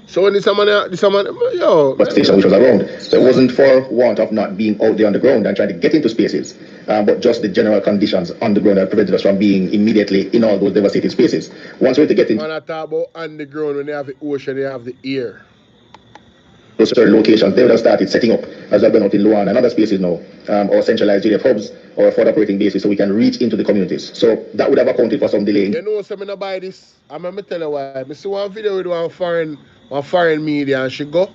So when this man, yo. But station which was around. So it wasn't for want of not being out there on the ground and trying to get into spaces, but just the general conditions on the ground that prevented us from being immediately in all those devastated spaces. Once we had to get into I talk about on the ground, when they have the ocean, they have the air. those certain locations, they would have started setting up, as I've been out in Luan and other spaces now, or centralized JDF hubs or forward operating bases so we can reach into the communities. So that would have accounted for some delay. You know, so I'm not buy this. I'm going to tell you why. I see one video with one foreign media, and she go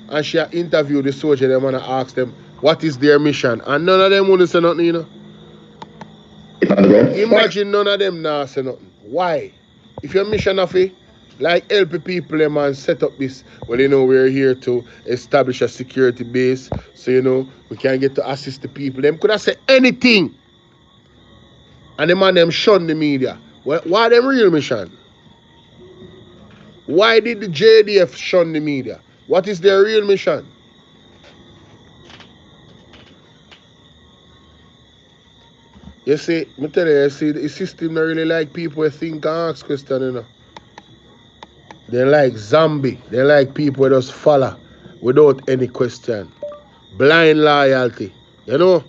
and she interview the soldier, them and ask them what is their mission, and none of them want to say nothing, you know. Imagine none of them now say nothing. Why? If your mission of it, like help people them and set up this, well, you know, we're here to establish a security base, so you know we can get to assist the people. Them could have said anything, and the man them shun the media. Well, why them real mission? Why did the JDF shun the media? What is their real mission? You see, me tell you, the system don't really like people who think and ask questions, you know. They like zombie. They like people who just follow without any question. Blind loyalty, you know.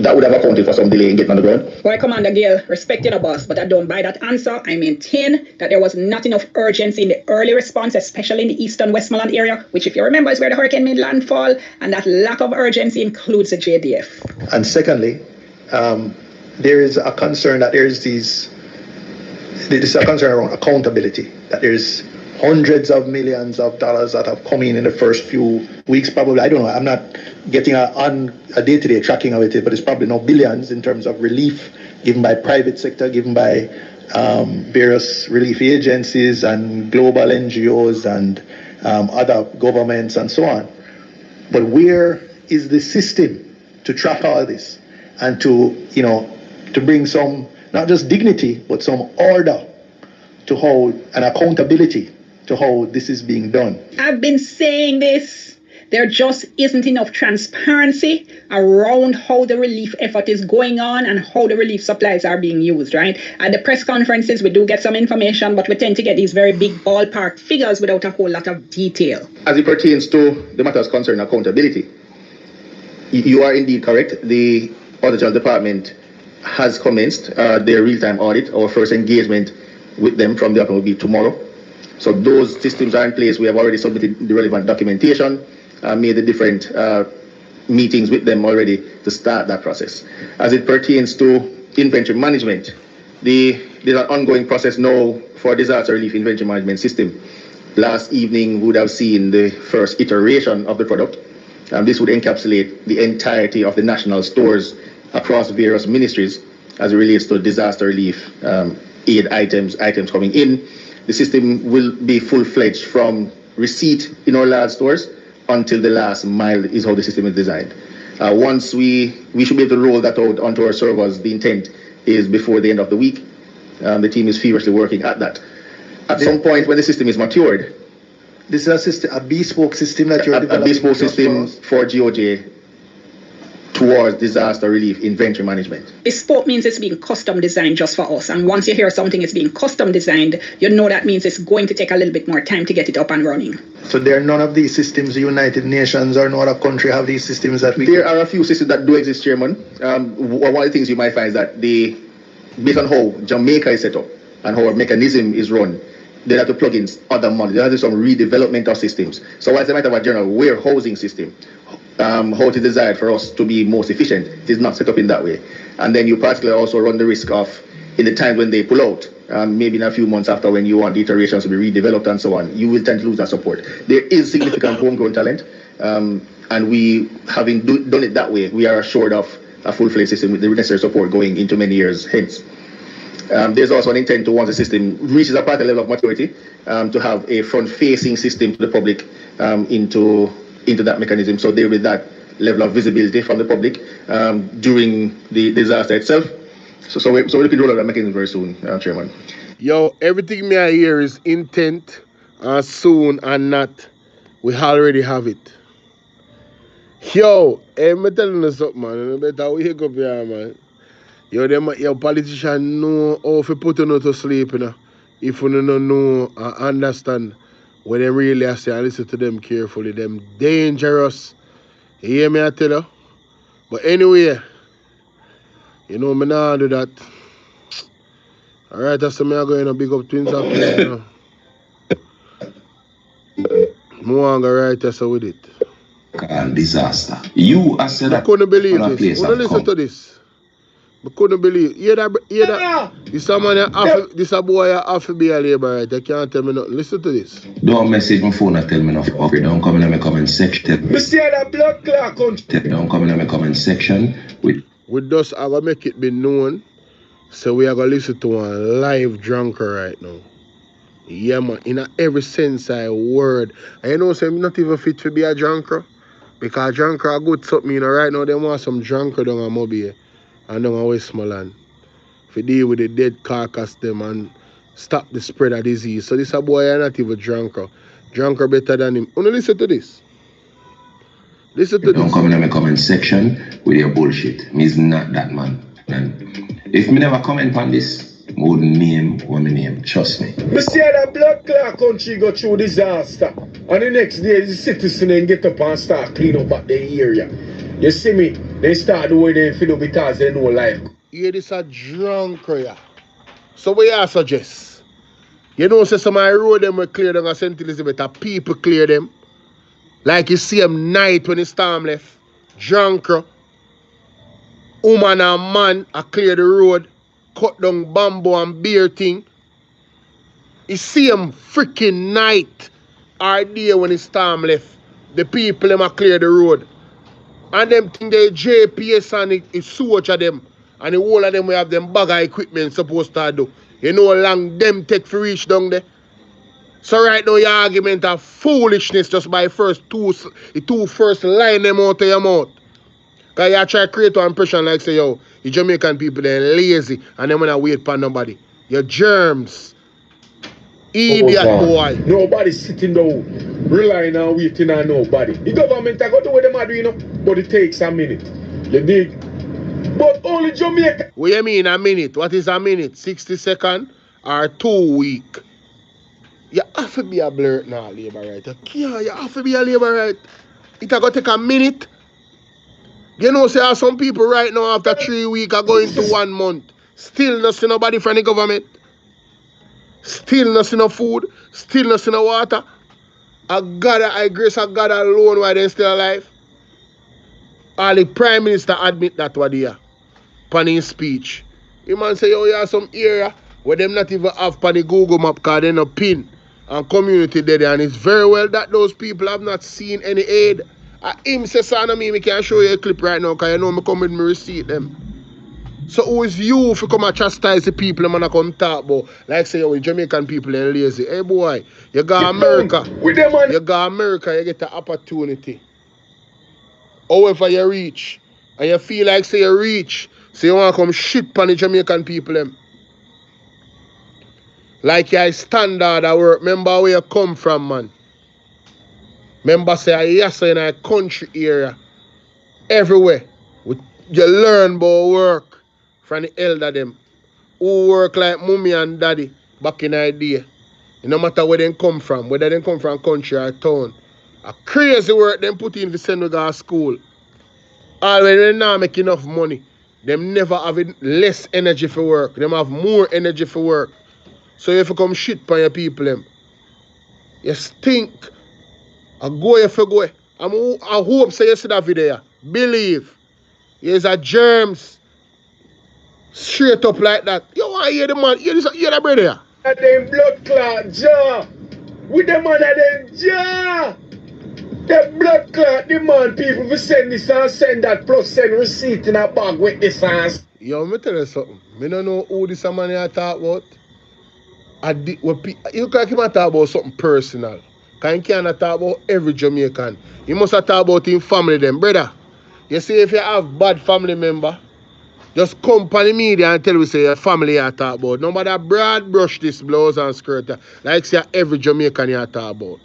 That would have accounted for some delay in getting on the ground. Well, Commander Gale, respecting the boss, but I don't buy that answer. I maintain that there was not enough urgency in the early response, especially in the eastern Westmoreland area, which, if you remember, is where the hurricane made landfall, and that lack of urgency includes the JDF. And secondly, there is a concern that there's a concern around accountability, that there's hundreds of millions of dollars that have come in the first few weeks, probably. I don't know, I'm not getting a day-to-day tracking of it, but it's probably no billions in terms of relief given by private sector, given by various relief agencies and global NGOs and other governments and so on. But where is the system to track all this and to bring some, not just dignity, but some order to how, and accountability to how this is being done? I've been saying this. There just isn't enough transparency around how the relief effort is going on and how the relief supplies are being used, right? At the press conferences, we do get some information, but we tend to get these very big ballpark figures without a whole lot of detail. As it pertains to the matters concerning accountability, you are indeed correct. The Auditor General Department has commenced their real-time audit. Our first engagement with them from the department will be tomorrow. So those systems are in place. We have already submitted the relevant documentation, made the different meetings with them already to start that process. As it pertains to inventory management, there's an ongoing process now for disaster relief inventory management system. Last evening, we would have seen the first iteration of the product. This would encapsulate the entirety of the national stores across various ministries as it relates to disaster relief aid items coming in. The system will be full-fledged from receipt in our large stores until the last mile is how the system is designed. Once we should be able to roll that out onto our servers. The intent is before the end of the week. The team is feverishly working at that. At some point when the system is matured, this is a bespoke system that you're developing? A bespoke system for GOJ to towards disaster relief inventory management. Bespoke means it's being custom designed just for us. And once you hear something is being custom designed, you know that means it's going to take a little bit more time to get it up and running. So there are none of these systems, the United Nations or no other country have these systems that we... There are a few systems that do exist, Chairman. One of the things you might find is that based on how Jamaica is set up and how our mechanism is run, they have to plug in other money. There has to be some redevelopment of systems. So whilst they might have a general warehousing system, how it is desired for us to be most efficient, it is not set up in that way. And then you particularly also run the risk of, in the time when they pull out, maybe in a few months after when you want the iterations to be redeveloped and so on, you will tend to lose that support. There is significant homegrown talent, and we, having done it that way, we are assured of a full-fledged system with the necessary support going into many years hence. There's also an intent to, once the system reaches a particular level of maturity, to have a front-facing system to the public into that mechanism. So there will be that level of visibility from the public during the disaster itself. So we're looking to roll out that mechanism very soon, Chairman. Yo, everything me I hear is intent, soon and not. We already have it. Yo, I'm telling you something, man. You better wake up here, man. Your politician know how to put you to sleep, you know. If you don't know and understand what they really are saying, listen to them carefully. Them dangerous. You hear me, I tell you? But anyway, you know me not do that. Alright, that's me I'm going to big up Twins up here, you know. I want to write this with it. Disaster. You are said I couldn't believe this. When I listen to this, I couldn't believe. Hear that? This a man, this a boy have to be a labor, right? I can't tell me nothing. Listen to this. Don't message my phone and tell me nothing. Don't come in my comment section. Don't come in my comment section. With this, I'm going to make it be known. So we are going to listen to a live drunker right now. Yeah, man. In every sense of word. And you know, so I'm not even fit to be a drunker. Because drunker are good something, you know. Right now, they want some drunker down a Mobile and down a Westmoreland. To deal with the dead carcass them and stop the spread of disease. So this a boy are not even drunker. Drunker better than him. Only listen to this. Listen to this. Don't come in my comment section with your bullshit. Me's not that man. And if me never comment on this, I wouldn't name one name. Trust me. Me see that blood clot country go through disaster. And the next day the citizen and get up and start clean up at the area. You see me? They start the way they feel because they know life. Yeah, this a drunker, yeah. So what you suggest? You know, say some of the road them will clear down at St. Elizabeth, people clear them. Like you see them night when the storm left. Drunker. Woman and man a clear the road, cut down bamboo and beer thing. You see them freaking night or day when the storm left. The people them a clear the road. And them think they JPS and it's soldier them. And the whole of them will have them bag of equipment supposed to do. You know how long them take to reach down there. So right now your argument of foolishness just by the two first line them out of your mouth. Because you try to create an impression like say, yo, the Jamaican people they're lazy and they wanna wait for nobody. You're germs. Idiot boy. Nobody sitting down, relying on waiting on nobody. The government I got to do what them are doing, but it takes a minute. You dig? But only Jamaica. What do you mean a minute? What is a minute? 60 seconds or 2 weeks? You have to be a blurt now, labor right. You have to be a labor right. It's going to take a minute. You know, say some people right now after 3 weeks are going to 1 month. Still not see nobody from the government. Still not see no food. Still not see no water. I grace of God alone why they still alive. All the Prime Minister admit that what they are. Pan his speech. The man say, yo, you have some area where them not even have pan the Google map because they no pin and community there. And it's very well that those people have not seen any aid. Him say, son of me can show you a clip right now because you know me come with me receipt them. So who is you if you come and chastise the people and come talk about like say yo, Jamaican people are lazy. Hey boy, you go America. You go America, you get the opportunity. However you reach. And you feel like say you reach. So you want to come shit on the Jamaican people them. Like you standard at work. Remember where you come from, man. Remember say yes in a country area. Everywhere. You learn about work from the elder them. Who work like mommy and daddy back in the day. No matter where they come from, whether they come from country or town. A crazy work them put in to send we go to school. Already they not make enough money. Them never have less energy for work. Them have more energy for work. So if you come shit on your people them, you stink. I go if you go. I hope so you see that video. Believe. There's a germs. Straight up like that. You want to hear the man? Hear the brother? Them blood clot jaw. With the man of them jaw. The blood clot demand people to send this and send that plus send receipt in a bag with this and... Yo, me tell you something. Me don't know who this man here talk about. You can't talk about something personal. Because you can't talk about every Jamaican. You must talk about in family them. Brother, you see if you have bad family member, just come on the media and tell we say your family you talk about. Nobody broad brush this blouse and skirt. Like say every Jamaican you talk about.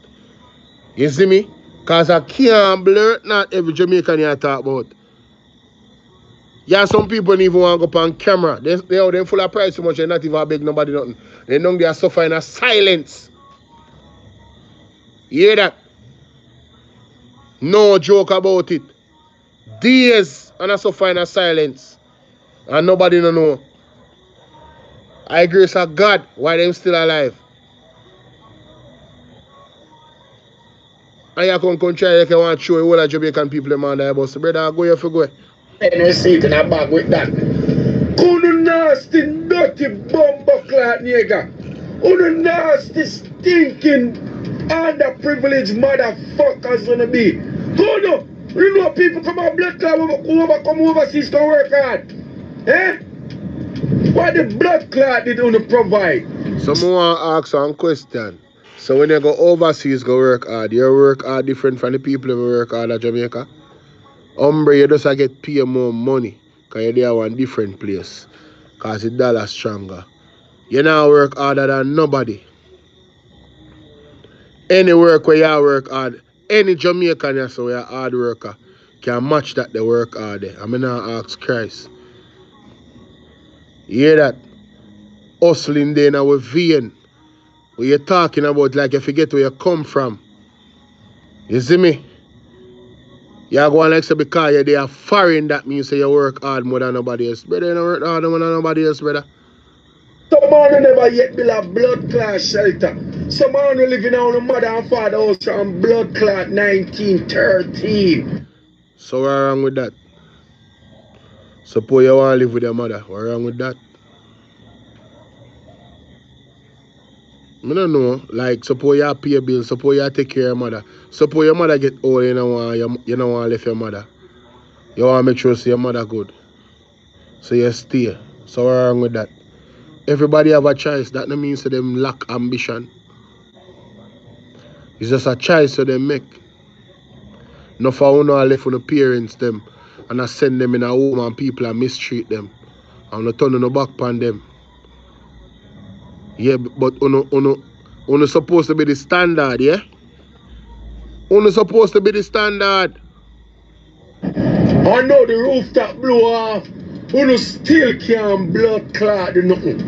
You see me? Because I can't blur not every Jamaican you talk about. Yeah, some people don't even want to go on camera. They're full of pride so much, they're not even beg nobody nothing. They know they are suffering a silence. You hear that? No joke about it. Days and I suffering a silence. And nobody don't know. I grace of God why them still alive. And you come try like you want to show all the Jamaican people them on the bus. Brother, go here for go. And receipt in a bag with that. Uno nasty, dirty bumbleclad nigga. Uno nasty, stinking, underprivileged motherfuckers gonna be. Uno, you know people come out blood clot come overseas to work hard. Eh? What the blood clot did Uno provide? Someone want to ask one question. So when you go overseas go work hard, you work hard different from the people who work hard at Jamaica? Hombre, you just get paid more money because you're there one different place. Because the dollar stronger. You now work harder than nobody. Any work where you work hard, any Jamaican you say you're a hard worker can match that they work hard there. I mean now ask Christ. You hear that? Hustling there now with vein. What you're talking about like you forget where you come from. You see me? You go on like say because you're there foreign, that means you work hard more than nobody else. Brother, you don't work harder more than nobody else, brother. Some man never yet build a blood clot shelter. Some man living on a mother and father house from blood clot 1913. So what's wrong with that? Suppose you want to live with your mother. What's wrong with that? I don't know. Like, suppose you pay a bill, suppose you take care of your mother. Suppose your mother get old, you don't want to leave your mother. You want to make sure your mother good. So you stay. So what's wrong with that? Everybody have a choice. That don't mean so them lack ambition. It's just a choice so they make. No for uno left on the parents them and I send them in a home and people and mistreat them. And not turn no back on them. Yeah, but uno supposed to be the standard, yeah? Uno supposed to be the standard. I know the rooftop blew off. Uno still can't blood clot or nothing.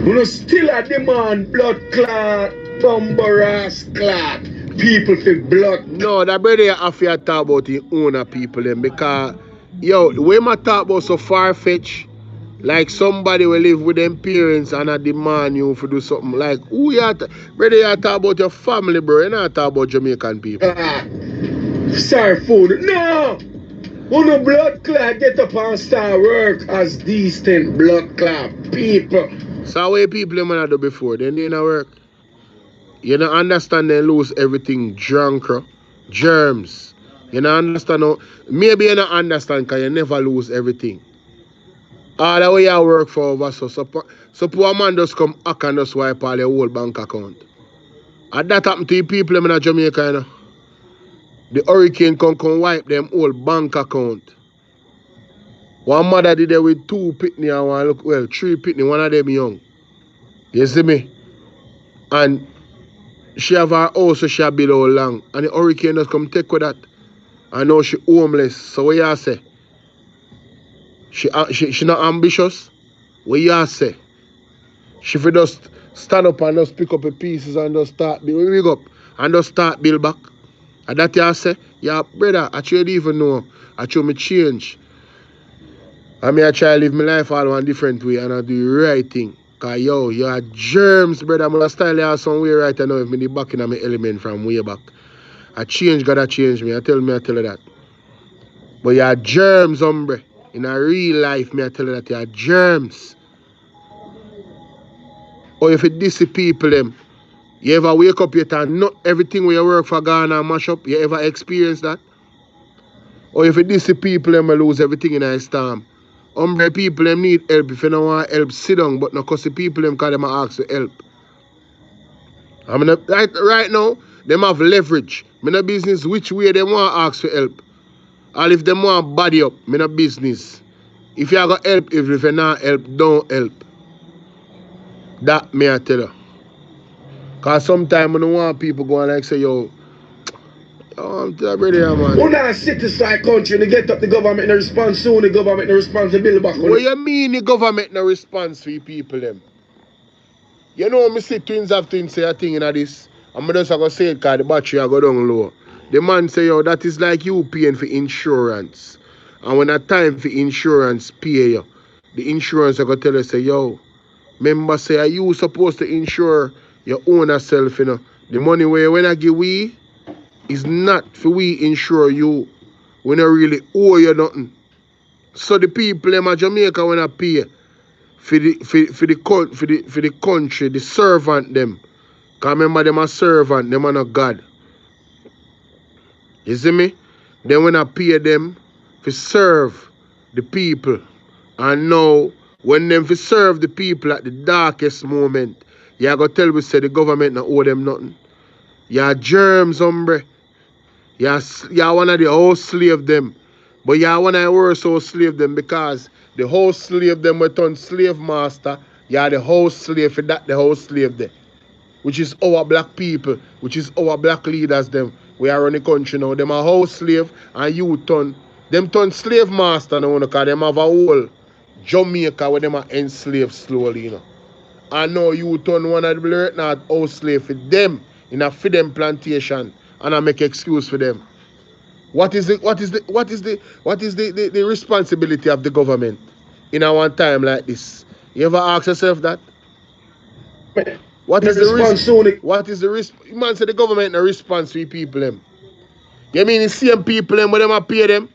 Uno still a demand blood clot, bumbaras clot. People think blood. No, that brother you have to talk about the owner people then because yo, the way I talk about so far-fetched, like somebody will live with them parents and I demand you to do something like who you brother you talk about your family, bro. You not talk about Jamaican people. Sorry food. No! Uno blood clot get up and start work as decent blood clot people. So what people them do before, then they not work. You don't understand they lose everything drunk, germs. You don't understand how, maybe you don't understand because you never lose everything. All the way you work for over so poor man just come hack and just wipe all your whole bank account. And that happened to the people in Jamaica, you know. The hurricane come wipe them whole bank account. One mother did it with 2 pitney and one look well, 3 pitney, one of them young. You see me? And she have her house so she have built all long. And the hurricane just come take with that. And now she homeless. So what you say? She not ambitious. What you say? She for just stand up and just pick up the pieces and just start build up and just start build back. And that you say, yeah, brother, I should even know. I should me change. I mean, I try to live my life all one different way and I do the right thing. Cause yo, you are germs, brother. I'm gonna style you some way right now if me back in my element from way back. I change, gotta change me. I tell you that. But you are germs, hombre. In a real life, me I tell you that you are germs. Or if it dis the people them, you ever wake up yet and not everything where you work for Ghana and mash up, you ever experience that? Or if it dis the people them lose everything in a storm. Hombre, people them need help. If you don't want help, sit down, but not cause the people them cause them ask for help. I mean, right now, them have leverage. Me no business which way they want to ask for help. Or if they want body up, me no business. If you got help, if you not help, don't help. That me I tell you. Cause sometimes I don't want people going like say, yo, I'm ready, man. Who not sit aside country and get up the government and response soon, the government and response to build back on. What you mean the government no response for people them? You know me see twins have twins say a thing in this. I'm just gonna say it cause the battery I go down low. The man say, yo, that is like you paying for insurance. And when a time for insurance pay you, the insurance are gonna tell you say, yo, remember say are you supposed to insure your own self, you know. The money where when I give we is not for we insure you. We don't really owe you nothing. So the people in Jamaica when I pay for the country, the servant them. Cause remember them a servant, them are not God. You see me? Then when I pay them to serve the people. And now when them for serve the people at the darkest moment, you go tell me say the government not owe them nothing. You're germs, hombre. You're one of the whole slave them. But you're one of the worst whole slave them because the whole slave them were turned slave master. You're the whole slave for that, the whole slave there. Which is our black people, which is our black leaders them. We are running the country now. Them a whole slave and you turn. Them turn slave master now because them have a whole Jamaica where them are enslaved slowly, you know. And now you turn one of the blurt not house slave for them in a for them plantation and I make excuse for them. What is the responsibility of the government in a one time like this? You ever ask yourself that? What is the response? What is the response? Man say the government no response for people them. You mean the same people them when them pay them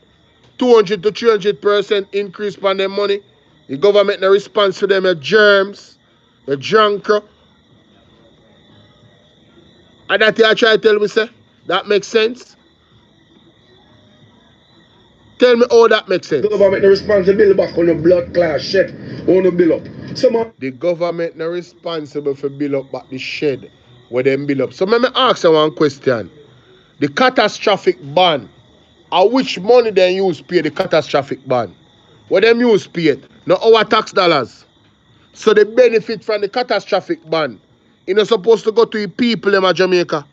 200 to 300% increase on their money? The government no response to them germs, the junker. And that you try to tell me say that makes sense? Tell me how that makes sense. The government no responsible back on the blood class shed on the bill up. The government no responsible for build up back the shed where them build up. So let me ask you one question. The catastrophic ban, how which money they use pay the catastrophic ban? What them use pay it? Not our tax dollars. So the benefit from the catastrophic ban, you're not supposed to go to the people in Jamaica.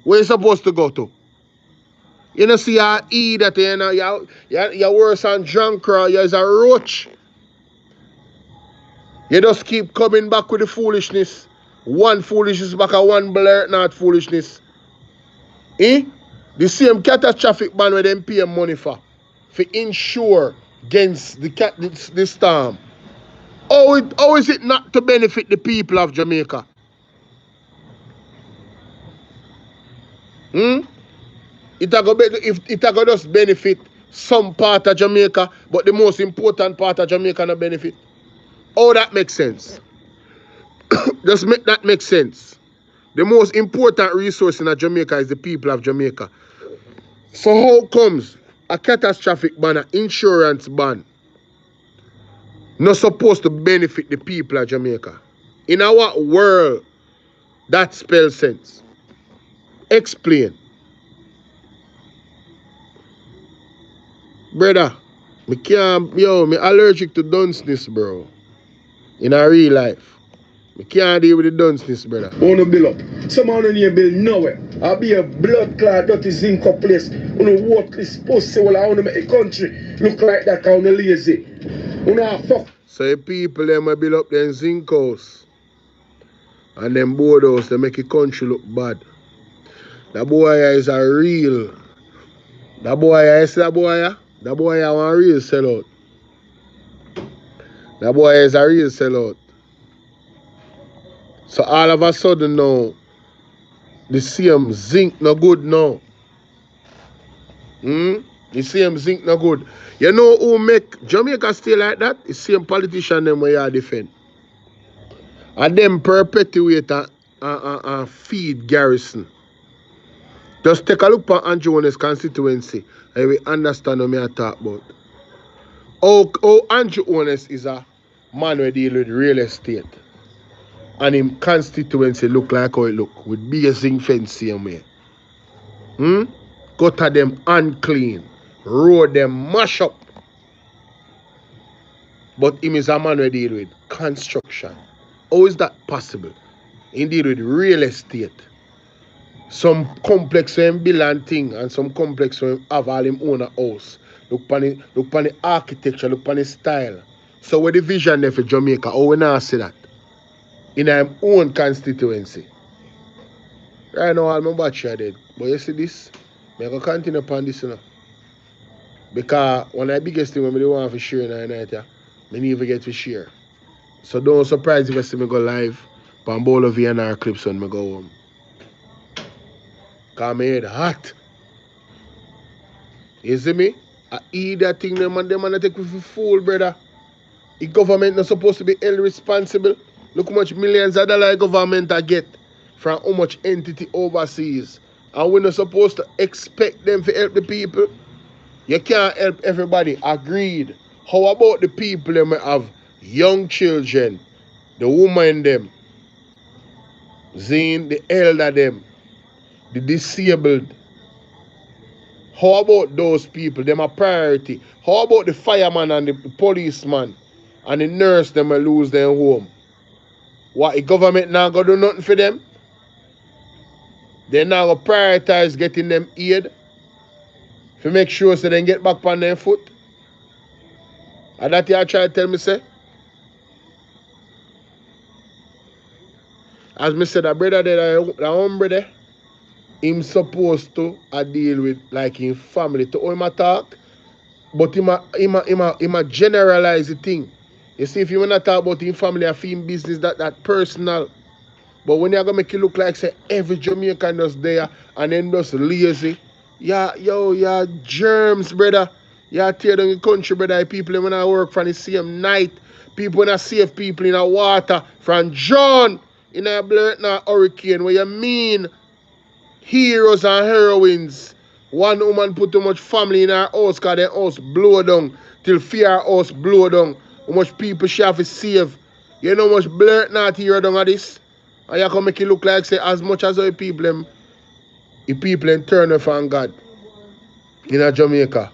Where you supposed to go to? You know, see, you eat that, you know, you're worse than drunk, you're a roach. You just keep coming back with the foolishness. One foolishness back and one blurt not foolishness. Eh? The same catastrophic ban where them pay money for insure against the storm. How is it not to benefit the people of Jamaica? It go just benefit some part of Jamaica, but the most important part of Jamaica not benefit. Oh, that makes sense. Just make that make sense. The most important resource in Jamaica is the people of Jamaica. So how comes a catastrophic ban, an insurance ban, not supposed to benefit the people of Jamaica? In our world, that spells sense. Explain. Brother, me allergic to dunceness, bro. In a real life. I can't deal with the dunceness, brother. On the bill up. Someone on your bill nowhere. I'll be a blood clot dirty zinc up place. On the work is supposed to say, well, I want to make a country look like that kind of lazy. Fuck. So the people them will build up them zinc house and them board house, they make the country look bad. That boy is a real. That boy, you see that boy? That boy want a real sellout. That boy is a real sellout. So all of a sudden now, the same zinc no good now. The same zinc no good. You know who make Jamaica stay like that? The same politician them where you defend. And them perpetuate and feed Garrison. Just take a look at Andrew Holness constituency and we understand what I talk about. Oh, Andrew Holness is a man who deal with real estate. And him constituency look like how it look. With big zinc fence same way. Gutter them unclean. Road them mash up. But him is a man who deal with construction. How is that possible? He deal with real estate. Some complex when build and thing and some complex when have all him own a house. Look upon the architecture, look upon the style. So with the vision there for Jamaica, how we not see that? In our own constituency. Right now all my battery are dead. But you see this? I'm going to continue upon this, you know. Because one of the biggest thing I want to share in the night, I never get to share. So don't surprise if you see me go live on Bolo VNR clips when I go home. Because my head hot. You see me? I eat that thing, them and take me for fool, brother. The government not supposed to be held responsible. Look how much millions of dollars government I get from how much entity overseas. And we're not supposed to expect them to help the people. You can't help everybody. Agreed. How about the people them have young children, the woman them, the elder them, the disabled? How about those people? Them a priority. How about the fireman and the policeman and the nurse them will lose their home? What, the government now gonna do nothing for them? They now gonna prioritize getting them aid to make sure so they get back on their foot. And that you try to tell me, say? As me said, that brother there, that hombre there, him supposed to deal with like him family to how him talk, but him a generalize the thing. You see, if you wanna talk about him family or him business, that personal. But when you're gonna make it look like say every Jamaican just there and then just lazy, yeah, germs, brother. Yeah, tear down the country, brother. People when I work from the same night, people when I save people in the water from John in a blurt now hurricane. What you mean? Heroes and heroines. One woman put too much family in her house because their house blow down till fear house blow down. How much people she have to save. You know how much blurt not here down of this? And you can make it look like say as much as the people turn off on God in Jamaica.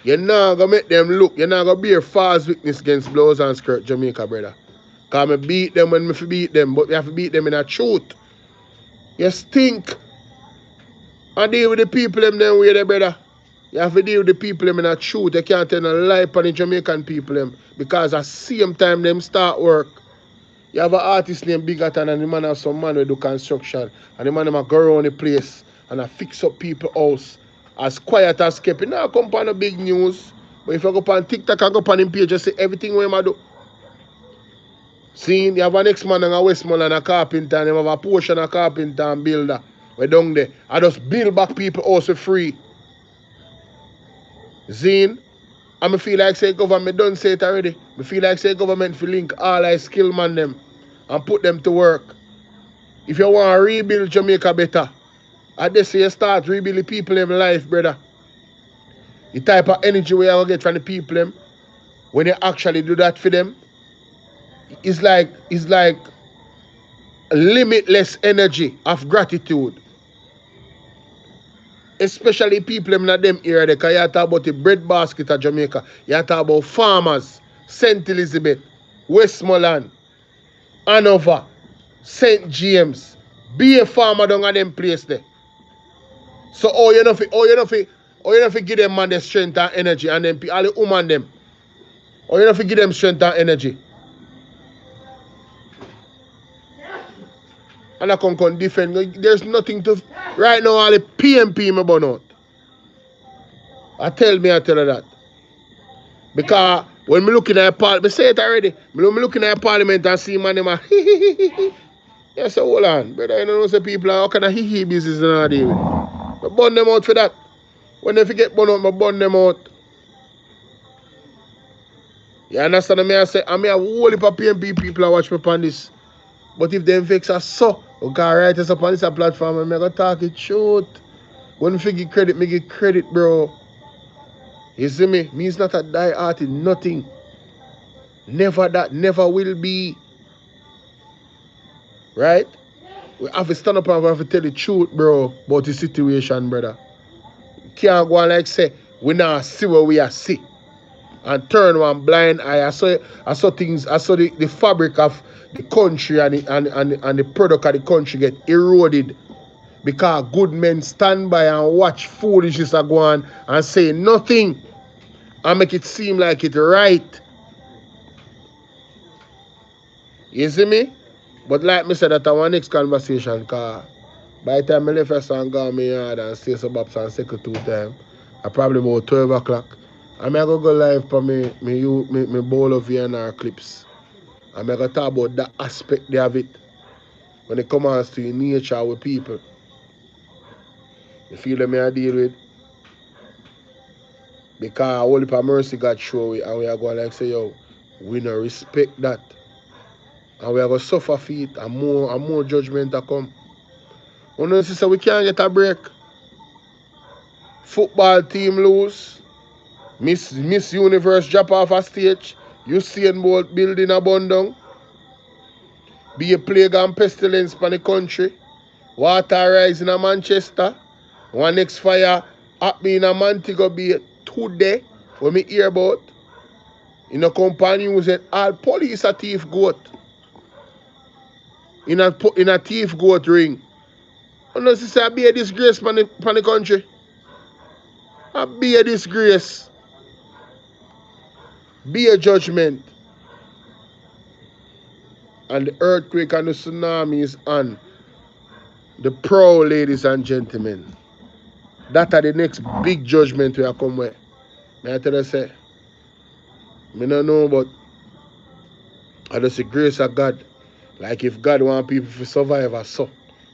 You're not gonna make them look, you're not gonna bear false witness against blows and skirt Jamaica, brother. Cause I beat them when I beat them, but you have to beat them in a truth. You stink. And deal with the people them way there, brother. You have to deal with the people them in a truth. You can't tell a lie upon the Jamaican people them. Because at the same time them start work. You have an artist named Bigoton and the man have some man who do construction. And the man them go around the place and fix up people's house. As quiet as kept. Now come on the big news. But if you go on TikTok and go on him page, just say everything where I do. See, you have an ex-man in a Westmoreland and a carpenter and you have a portion of carpenter and builder. We're down there. I just build back people also free. Zine, I feel like say government don't say it already. I feel like say government to link all our skill man them and put them to work. If you want to rebuild Jamaica better, I just say you start rebuilding people in life, brother. The type of energy we are get from the people them, when you actually do that for them, it's like limitless energy of gratitude. Especially people in them area, because you talk about the bread basket of Jamaica. You talk about farmers, St. Elizabeth, Westmoreland, Hanover, St. James. Be a farmer down at them place there. So you know give them man the strength and energy and then all the woman them. Or you have to give them strength and energy. And I can defend. There's nothing to... Right now, all the PMP me burn out. I tell her that. Because when me looking at parliament, me say it already. Me looking at parliament and see man, them a yes, so hold on. Brother, you know say people are all kind of hee business in our day. I burn them out for that. When they forget burn out, I burn them out. You understand me? I say, I mean, a whole heap of PMP people are watch me on this. But if them fix us so, we can write us up on this platform and I'm going to talk it short. When I give credit, me give credit, bro. You see me? Me is not a die-hearted, nothing. Never that, never will be. Right? We have to stand up and we have to tell the truth, bro, about the situation, brother. Can't go and like say, we now see what we are see. And turn one blind eye. I saw things, I saw the fabric of the country and the product of the country get eroded. Because good men stand by and watch foolishness go on and say nothing. And make it seem like it's right. You see me? But like me said, that's our next conversation. Because by the time I left us and go me yard and stay some ups and second 2 times, I probably about 12 o'clock. I'm going to go live for me Bolo VNR clips. I'm going to talk about that aspect of it. When it comes to nature with people. You feel that I deal with? Because all the mercy God show we and we are going to like say, yo, we don't respect that. And we are going to suffer for it and more judgment to come. You know, sister, we can't get a break. Football team lose. Miss Universe drop off a stage. Usain Bolt building a bun down. Be a plague and pestilence for the country. Water rise in a Manchester. One next fire happen in a Montego Bay today. When me hear about. In a company who said all police a thief goat. In a thief goat ring. Unless it's a be a disgrace for the country. A be a disgrace. Be a judgment. And the earthquake and the tsunami is on the pro, ladies and gentlemen. That are the next big judgment we are come with. May I tell you say, I don't know, but I just the grace of God. Like if God want people to survive, I saw.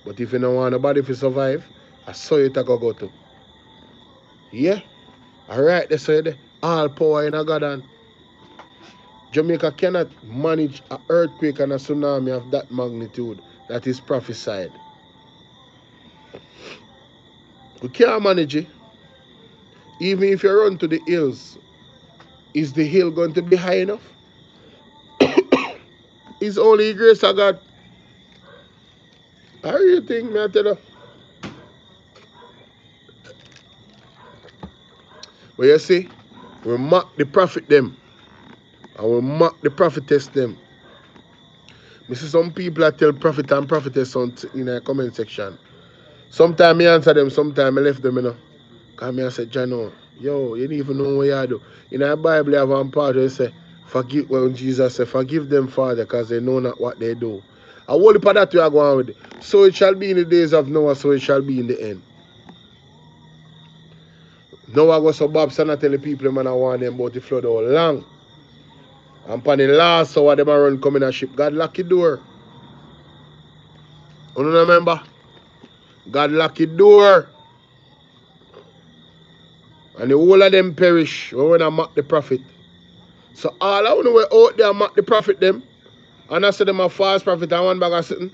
But if you don't want nobody to survive, I saw it go to. Yeah. Alright, they say all power in a God and Jamaica cannot manage an earthquake and a tsunami of that magnitude that is prophesied. We can't manage it. Even if you run to the hills, is the hill going to be high enough? It's only grace of God. How do you think, me I tell you? But you see, we mock the prophet them. And we mock the prophetess them. I see some people that tell prophet and prophetess in the comment section. Sometimes I answer them, sometimes I left them, you know. Because I say, Jano, yo, you don't even know what you do. In the Bible, you have one part where it say, forgive, when Jesus said, forgive them, Father, because they know not what they do. I will put that we are going with it. So it shall be in the days of Noah, so it shall be in the end. Noah goes so Bob and tell the people, man, I want them about the flood all long. And upon the last hour, them run come in a ship. God lock the door. You don't remember? God lock the door. And the whole of them perish when I mock the prophet. So all I know we out there mock the prophet them. And I say them a false prophet and one bag of sitting.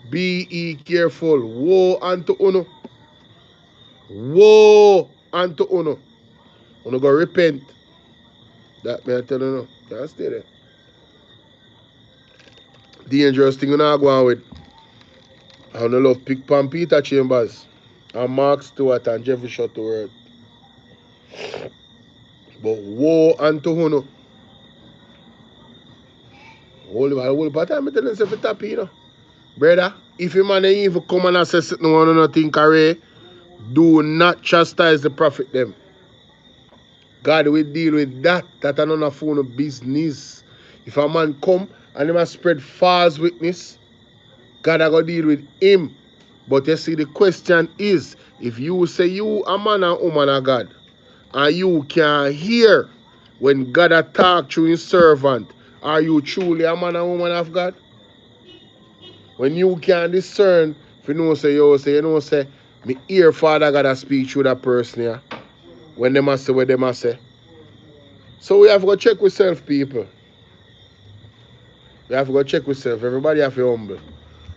Be ye careful. Woe unto uno. Woe unto uno. Uno go repent. That may I tell you no. Can't stay there. Dangerous thing you not go on with. I don't love pick Pan Peter Chambers and Mark Stewart and Jeffrey Shuttleworth. But woe unto uno. Whole part time I tell them if tap, you know. Brother, if you man even come and say something one nothing carry, do not chastise the prophet them. God will deal with that. That are none of no business. If a man come and he must spread false witness, God are going to deal with him. But you see, the question is, if you say you a man and woman of God, and you can hear when God a talk to his servant, are you truly a man and woman of God? When you can discern, if you know say, me hear Father God a speak through that person here. When they must say what they must say. So we have to go check with self, people. We have to go check with self. Everybody have to be humble.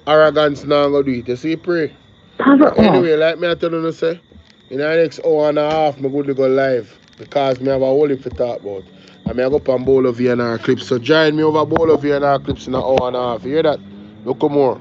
Arrogance now go do it. You see, pray. Anyway, like me I tell you say, in the next hour and a half, I'm going to go live. Because me have a whole heap to talk about. And I go up on Bolo VNR clips. So join me over Bolo VNR clips in an hour and a half. You hear that? Look more.